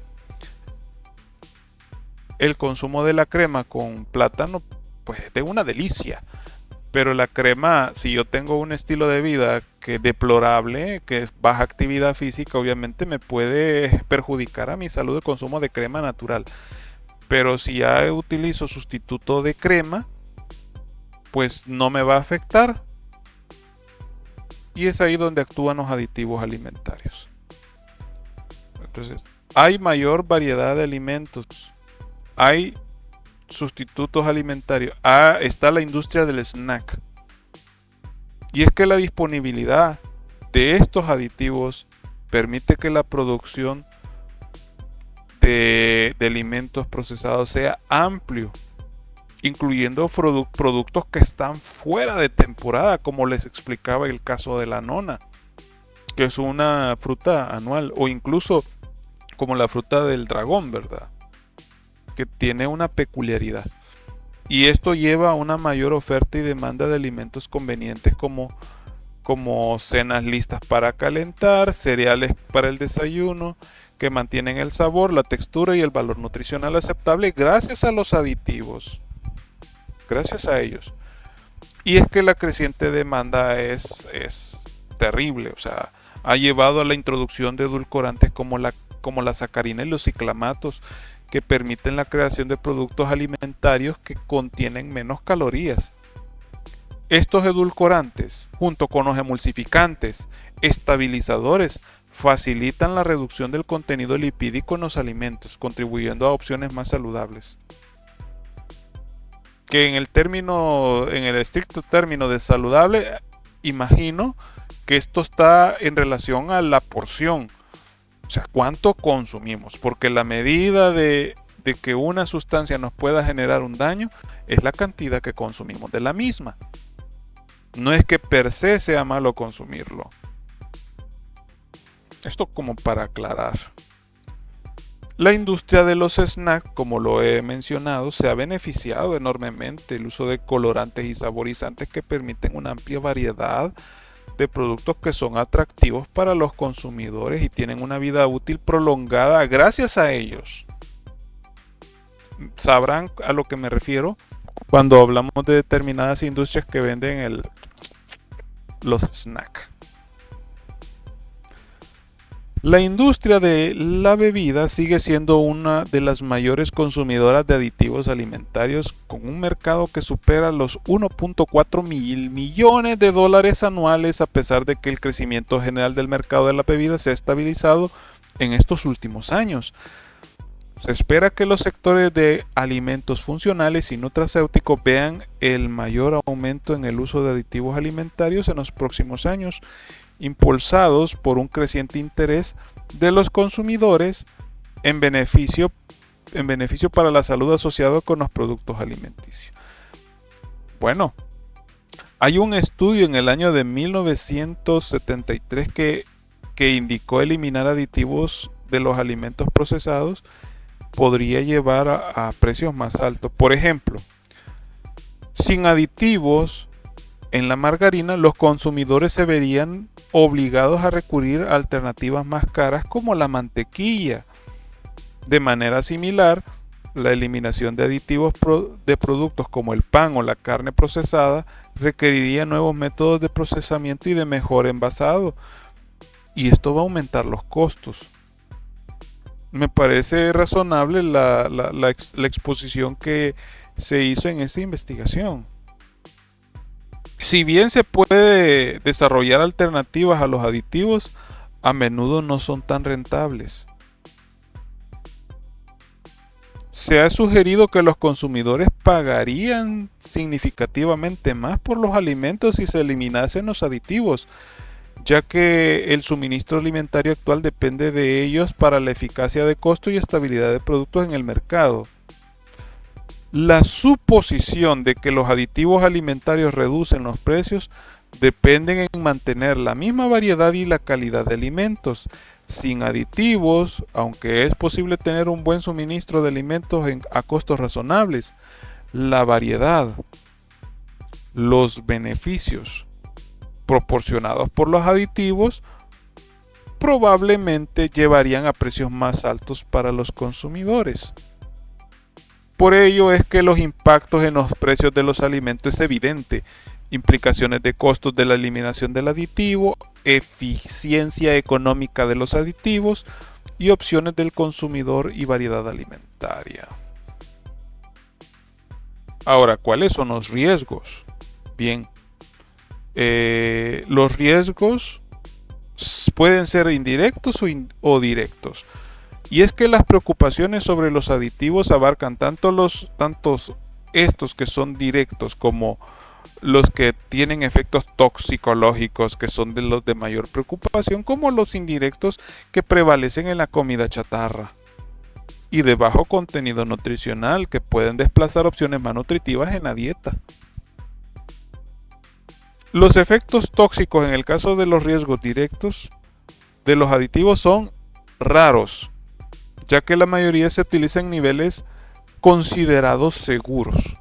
el consumo de la crema con plátano, pues es de una delicia. Pero la crema, si yo tengo un estilo de vida que es deplorable, que es baja actividad física, obviamente me puede perjudicar a mi salud el consumo de crema natural. Pero si ya utilizo sustituto de crema, pues no me va a afectar. Y es ahí donde actúan los aditivos alimentarios. Entonces, hay mayor variedad de alimentos. Hay sustitutos alimentarios. Está la industria del snack. Y es que la disponibilidad de estos aditivos permite que la producción de alimentos procesados sea amplio, incluyendo productos que están fuera de temporada, como les explicaba el caso de la nona, que es una fruta anual, o incluso como la fruta del dragón, ¿verdad? Que tiene una peculiaridad. Y esto lleva a una mayor oferta y demanda de alimentos convenientes como cenas listas para calentar, cereales para el desayuno, que mantienen el sabor, la textura y el valor nutricional aceptable gracias a los aditivos. Gracias a ellos. Y es que la creciente demanda es terrible, o sea, ha llevado a la introducción de edulcorantes como la sacarina y los ciclamatos, que permiten la creación de productos alimentarios que contienen menos calorías. Estos edulcorantes, junto con los emulsificantes, estabilizadores, facilitan la reducción del contenido lipídico en los alimentos, contribuyendo a opciones más saludables. Que en el estricto término de saludable, imagino que esto está en relación a la porción. O sea, cuánto consumimos, porque la medida de que una sustancia nos pueda generar un daño es la cantidad que consumimos de la misma. No es que per se sea malo consumirlo. Esto como para aclarar. La industria de los snacks, como lo he mencionado, se ha beneficiado enormemente el uso de colorantes y saborizantes que permiten una amplia variedad de productos que son atractivos para los consumidores y tienen una vida útil prolongada gracias a ellos. Sabrán a lo que me refiero cuando hablamos de determinadas industrias que venden los snacks. La industria de la bebida sigue siendo una de las mayores consumidoras de aditivos alimentarios, con un mercado que supera los 1.4 mil millones de dólares anuales, a pesar de que el crecimiento general del mercado de la bebida se ha estabilizado en estos últimos años. Se espera que los sectores de alimentos funcionales y nutracéuticos vean el mayor aumento en el uso de aditivos alimentarios en los próximos años, impulsados por un creciente interés de los consumidores en beneficio para la salud asociado con los productos alimenticios. Bueno, hay un estudio en el año de 1973 que indicó eliminar aditivos de los alimentos procesados podría llevar a precios más altos. Por ejemplo, sin aditivos en la margarina, los consumidores se verían obligados a recurrir a alternativas más caras como la mantequilla. De manera similar, la eliminación de aditivos de productos como el pan o la carne procesada requeriría nuevos métodos de procesamiento y de mejor envasado, y esto va a aumentar los costos. Me parece razonable la exposición que se hizo en esta investigación. Si bien se puede desarrollar alternativas a los aditivos, a menudo no son tan rentables. Se ha sugerido que los consumidores pagarían significativamente más por los alimentos si se eliminasen los aditivos, ya que el suministro alimentario actual depende de ellos para la eficacia de costo y estabilidad de productos en el mercado. La suposición de que los aditivos alimentarios reducen los precios dependen en mantener la misma variedad y la calidad de alimentos. Sin aditivos, aunque es posible tener un buen suministro de alimentos a costos razonables, la variedad, los beneficios proporcionados por los aditivos probablemente llevarían a precios más altos para los consumidores. Por ello es que los impactos en los precios de los alimentos es evidente. Implicaciones de costos de la eliminación del aditivo, eficiencia económica de los aditivos y opciones del consumidor y variedad alimentaria. Ahora, ¿cuáles son los riesgos? Bien, los riesgos pueden ser indirectos o directos. Y es que las preocupaciones sobre los aditivos abarcan tanto estos que son directos como los que tienen efectos toxicológicos, que son de los de mayor preocupación, como los indirectos que prevalecen en la comida chatarra y de bajo contenido nutricional, que pueden desplazar opciones más nutritivas en la dieta. Los efectos tóxicos en el caso de los riesgos directos de los aditivos son raros, ya que la mayoría se utiliza en niveles considerados seguros.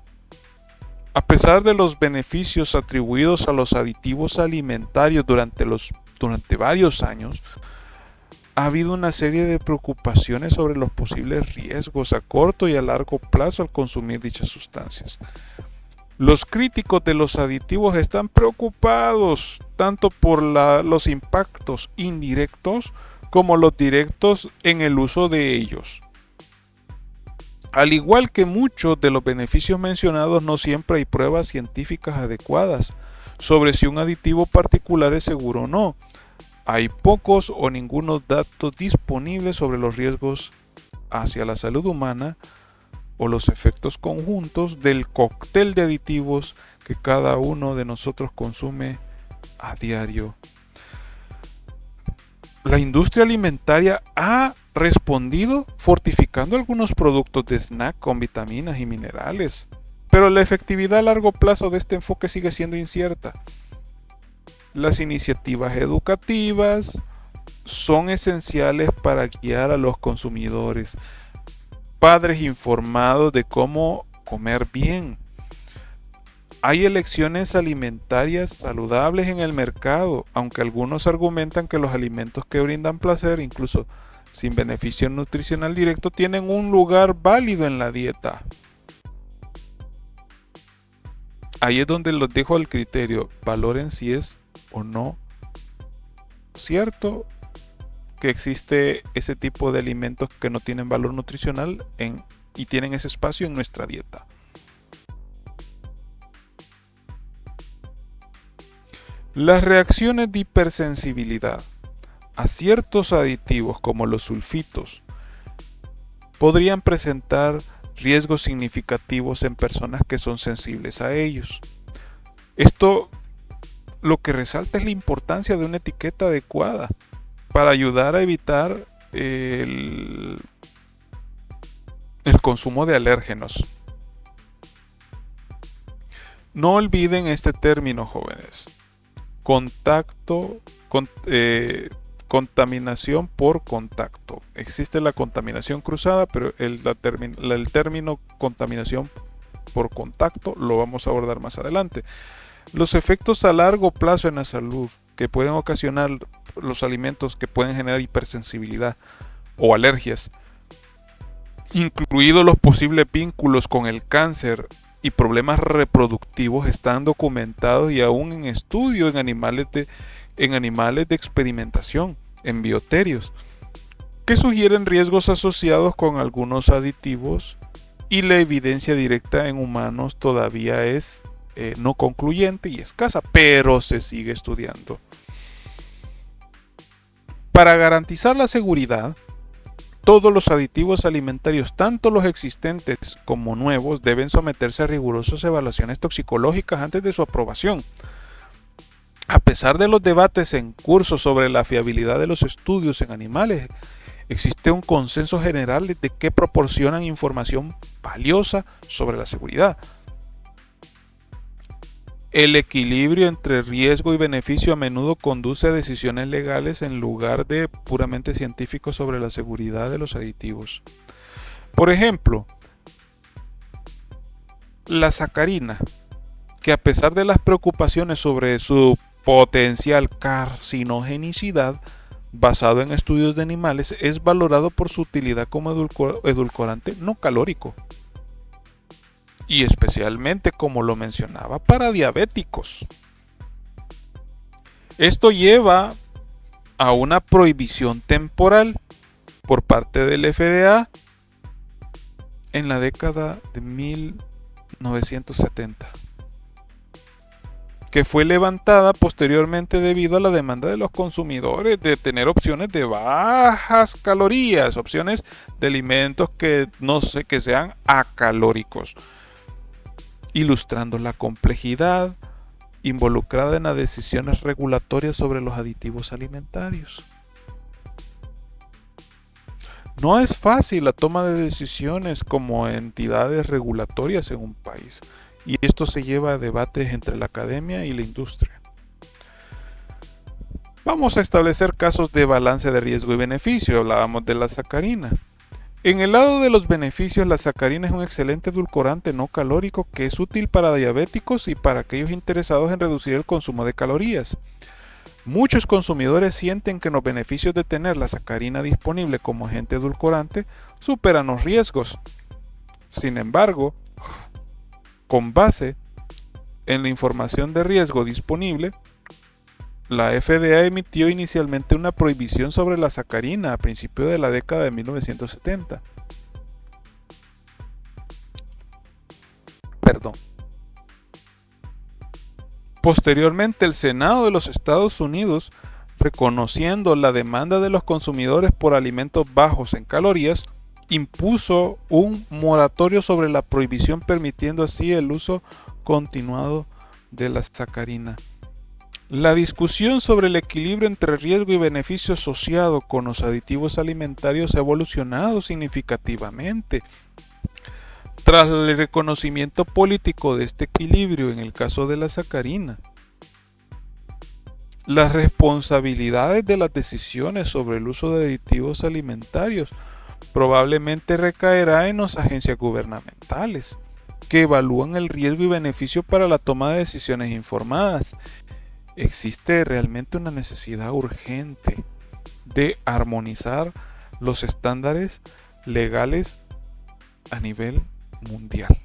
A pesar de los beneficios atribuidos a los aditivos alimentarios durante varios años, ha habido una serie de preocupaciones sobre los posibles riesgos a corto y a largo plazo al consumir dichas sustancias. Los críticos de los aditivos están preocupados tanto por los impactos indirectos como los directos en el uso de ellos. Al igual que muchos de los beneficios mencionados, no siempre hay pruebas científicas adecuadas sobre si un aditivo particular es seguro o no. Hay pocos o ningunos datos disponibles sobre los riesgos hacia la salud humana o los efectos conjuntos del cóctel de aditivos que cada uno de nosotros consume a diario. La industria alimentaria ha respondido fortificando algunos productos de snack con vitaminas y minerales, pero la efectividad a largo plazo de este enfoque sigue siendo incierta. Las iniciativas educativas son esenciales para guiar a los consumidores, padres informados de cómo comer bien. Hay elecciones alimentarias saludables en el mercado, aunque algunos argumentan que los alimentos que brindan placer, incluso sin beneficio nutricional directo, tienen un lugar válido en la dieta. Ahí es donde los dejo al criterio. Valoren si es o no cierto que existe ese tipo de alimentos que no tienen valor nutricional y tienen ese espacio en nuestra dieta. Las reacciones de hipersensibilidad a ciertos aditivos como los sulfitos podrían presentar riesgos significativos en personas que son sensibles a ellos. Esto lo que resalta es la importancia de una etiqueta adecuada para ayudar a evitar el consumo de alérgenos. No olviden este término, jóvenes. Contaminación por contacto. Existe la contaminación cruzada, pero el término contaminación por contacto lo vamos a abordar más adelante. Los efectos a largo plazo en la salud que pueden ocasionar los alimentos que pueden generar hipersensibilidad o alergias, incluidos los posibles vínculos con el cáncer y problemas reproductivos, están documentados y aún en estudio en animales de experimentación, en bioterios, que sugieren riesgos asociados con algunos aditivos, y la evidencia directa en humanos todavía es no concluyente y escasa, pero se sigue estudiando. Para garantizar la seguridad, todos los aditivos alimentarios, tanto los existentes como nuevos, deben someterse a rigurosas evaluaciones toxicológicas antes de su aprobación. A pesar de los debates en curso sobre la fiabilidad de los estudios en animales, existe un consenso general de que proporcionan información valiosa sobre la seguridad. El equilibrio entre riesgo y beneficio a menudo conduce a decisiones legales en lugar de puramente científicos sobre la seguridad de los aditivos. Por ejemplo, la sacarina, que a pesar de las preocupaciones sobre su potencial carcinogenicidad, basado en estudios de animales, es valorado por su utilidad como edulcorante no calórico. Y especialmente, como lo mencionaba, para diabéticos. Esto lleva a una prohibición temporal por parte del FDA en la década de 1970, que fue levantada posteriormente debido a la demanda de los consumidores de tener opciones de bajas calorías, opciones de alimentos que sean acalóricos, ilustrando la complejidad involucrada en las decisiones regulatorias sobre los aditivos alimentarios. No es fácil la toma de decisiones como entidades regulatorias en un país, y esto se lleva a debates entre la academia y la industria. Vamos a establecer casos de balance de riesgo y beneficio. Hablábamos de la sacarina. En el lado de los beneficios, la sacarina es un excelente edulcorante no calórico que es útil para diabéticos y para aquellos interesados en reducir el consumo de calorías. Muchos consumidores sienten que los beneficios de tener la sacarina disponible como agente edulcorante superan los riesgos. Sin embargo, con base en la información de riesgo disponible, la FDA emitió inicialmente una prohibición sobre la sacarina a principios de la década de 1970. perdón. Posteriormente, el Senado de los Estados Unidos, reconociendo la demanda de los consumidores por alimentos bajos en calorías, impuso un moratorio sobre la prohibición, permitiendo así el uso continuado de la sacarina. La discusión sobre el equilibrio entre riesgo y beneficio asociado con los aditivos alimentarios ha evolucionado significativamente. Tras el reconocimiento político de este equilibrio en el caso de la sacarina, las responsabilidades de las decisiones sobre el uso de aditivos alimentarios probablemente recaerá en las agencias gubernamentales, que evalúan el riesgo y beneficio para la toma de decisiones informadas. Existe realmente una necesidad urgente de armonizar los estándares legales a nivel mundial.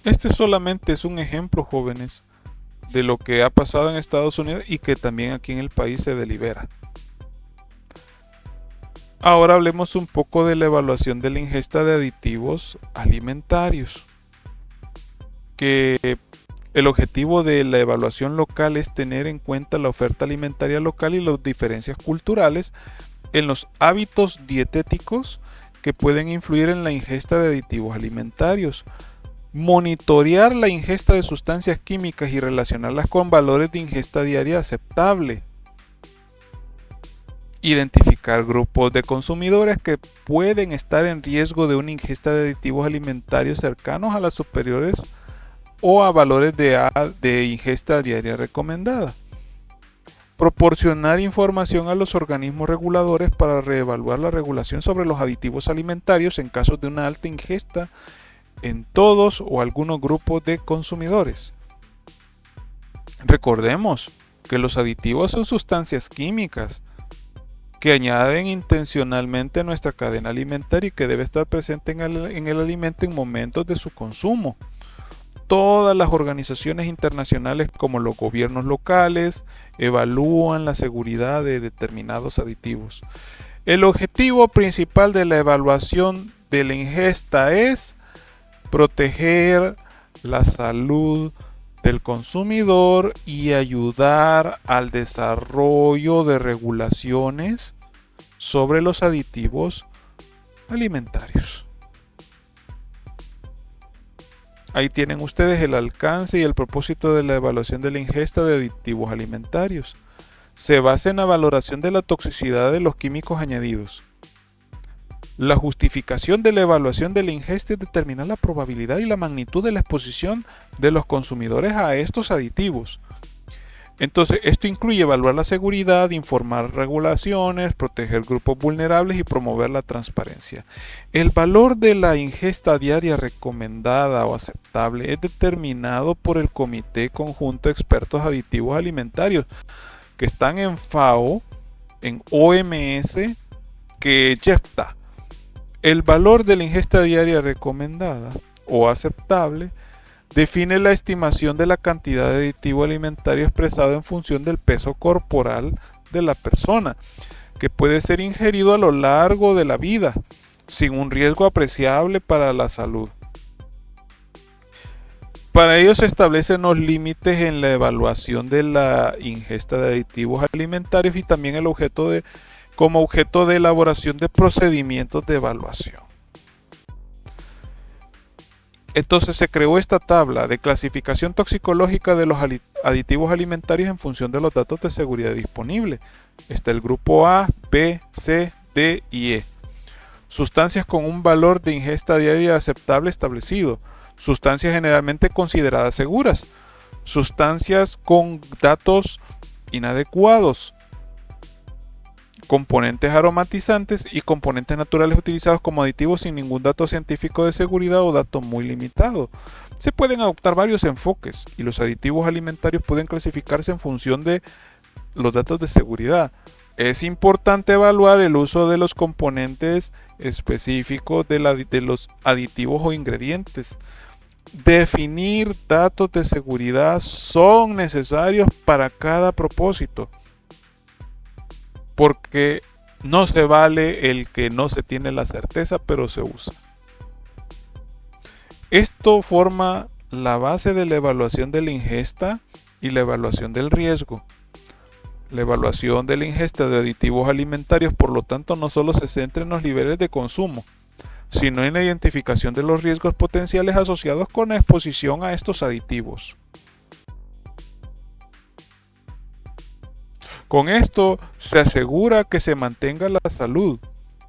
Este solamente es un ejemplo, jóvenes, de lo que ha pasado en Estados Unidos y que también aquí en el país se delibera. Ahora hablemos un poco de la evaluación de la ingesta de aditivos alimentarios. Que el objetivo de la evaluación local es tener en cuenta la oferta alimentaria local y las diferencias culturales en los hábitos dietéticos que pueden influir en la ingesta de aditivos alimentarios. Monitorear la ingesta de sustancias químicas y relacionarlas con valores de ingesta diaria aceptable. Identificar grupos de consumidores que pueden estar en riesgo de una ingesta de aditivos alimentarios cercanos a las superiores o a valores de ingesta diaria recomendada. Proporcionar información a los organismos reguladores para reevaluar la regulación sobre los aditivos alimentarios en casos de una alta ingesta en todos o algunos grupos de consumidores. Recordemos que los aditivos son sustancias químicas que añaden intencionalmente a nuestra cadena alimentaria y que debe estar presente en el alimento en momentos de su consumo. Todas las organizaciones internacionales como los gobiernos locales evalúan la seguridad de determinados aditivos. El objetivo principal de la evaluación de la ingesta es proteger la salud del consumidor y ayudar al desarrollo de regulaciones sobre los aditivos alimentarios. Ahí tienen ustedes el alcance y el propósito de la evaluación de la ingesta de aditivos alimentarios. Se basa en la valoración de la toxicidad de los químicos añadidos. La justificación de la evaluación de la ingesta es determinar la probabilidad y la magnitud de la exposición de los consumidores a estos aditivos. Entonces, esto incluye evaluar la seguridad, informar regulaciones, proteger grupos vulnerables y promover la transparencia. El valor de la ingesta diaria recomendada o aceptable es determinado por el Comité Conjunto de Expertos Aditivos Alimentarios, que están en FAO, en OMS, que JEFTA. El valor de la ingesta diaria recomendada o aceptable define la estimación de la cantidad de aditivo alimentario expresado en función del peso corporal de la persona, que puede ser ingerido a lo largo de la vida, sin un riesgo apreciable para la salud. Para ello se establecen los límites en la evaluación de la ingesta de aditivos alimentarios y también como objeto de elaboración de procedimientos de evaluación. Entonces se creó esta tabla de clasificación toxicológica de los aditivos alimentarios en función de los datos de seguridad disponibles. Está el grupo A, B, C, D y E. Sustancias con un valor de ingesta diaria aceptable establecido. Sustancias generalmente consideradas seguras. Sustancias con datos inadecuados. Componentes aromatizantes y componentes naturales utilizados como aditivos sin ningún dato científico de seguridad o dato muy limitado. Se pueden adoptar varios enfoques y los aditivos alimentarios pueden clasificarse en función de los datos de seguridad. Es importante evaluar el uso de los componentes específicos de los aditivos o ingredientes. Definir datos de seguridad son necesarios para cada propósito, porque no se vale el que no se tiene la certeza, pero se usa. Esto forma la base de la evaluación de la ingesta y la evaluación del riesgo. La evaluación de la ingesta de aditivos alimentarios, por lo tanto, no solo se centra en los niveles de consumo, sino en la identificación de los riesgos potenciales asociados con la exposición a estos aditivos. Con esto se asegura que se mantenga la salud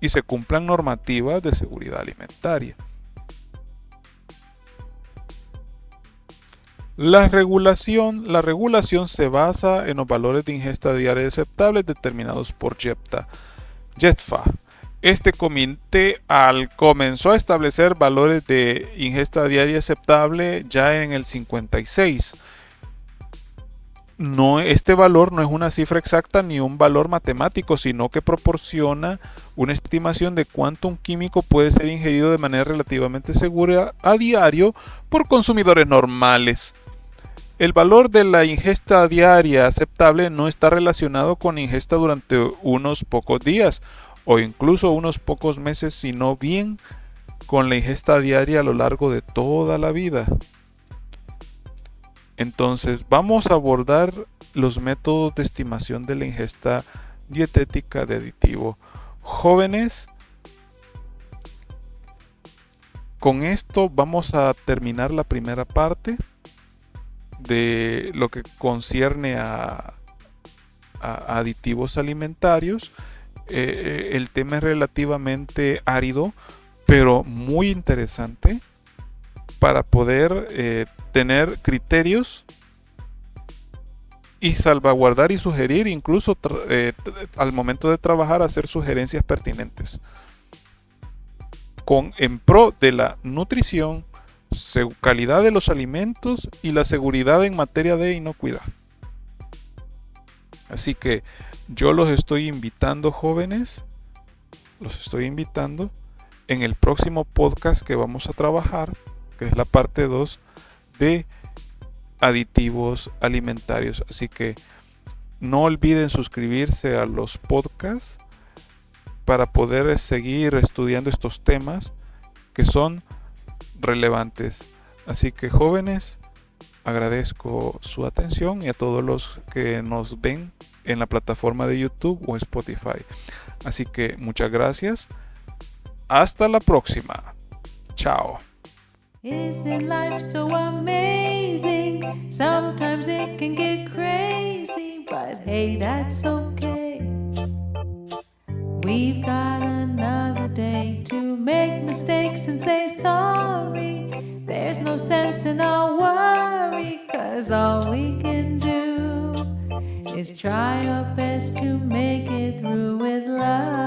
y se cumplan normativas de seguridad alimentaria. La regulación se basa en los valores de ingesta diaria aceptables determinados por JETFA. Este comité comenzó a establecer valores de ingesta diaria aceptable ya en el 56. Este valor no es una cifra exacta ni un valor matemático, sino que proporciona una estimación de cuánto un químico puede ser ingerido de manera relativamente segura a diario por consumidores normales. El valor de la ingesta diaria aceptable no está relacionado con ingesta durante unos pocos días o incluso unos pocos meses, sino bien con la ingesta diaria a lo largo de toda la vida. Entonces, vamos a abordar los métodos de estimación de la ingesta dietética de aditivo. Jóvenes, con esto vamos a terminar la primera parte de lo que concierne a aditivos alimentarios. El tema es relativamente árido, pero muy interesante para poder tener criterios y salvaguardar y sugerir, incluso al momento de trabajar, hacer sugerencias pertinentes en pro de la nutrición, calidad de los alimentos y la seguridad en materia de inocuidad. Así que yo los estoy invitando, jóvenes, los estoy invitando en el próximo podcast que vamos a trabajar, que es la parte 2 de aditivos alimentarios. Así que no olviden suscribirse a los podcasts para poder seguir estudiando estos temas que son relevantes. Así que, jóvenes, agradezco su atención y a todos los que nos ven en la plataforma de YouTube o Spotify. Así que muchas gracias. Hasta la próxima. Chao. Isn't life so amazing? Sometimes it can get crazy, but hey, that's okay. We've got another day to make mistakes and say sorry. There's no sense in our worry, 'cause all we can do is try our best to make it through with love.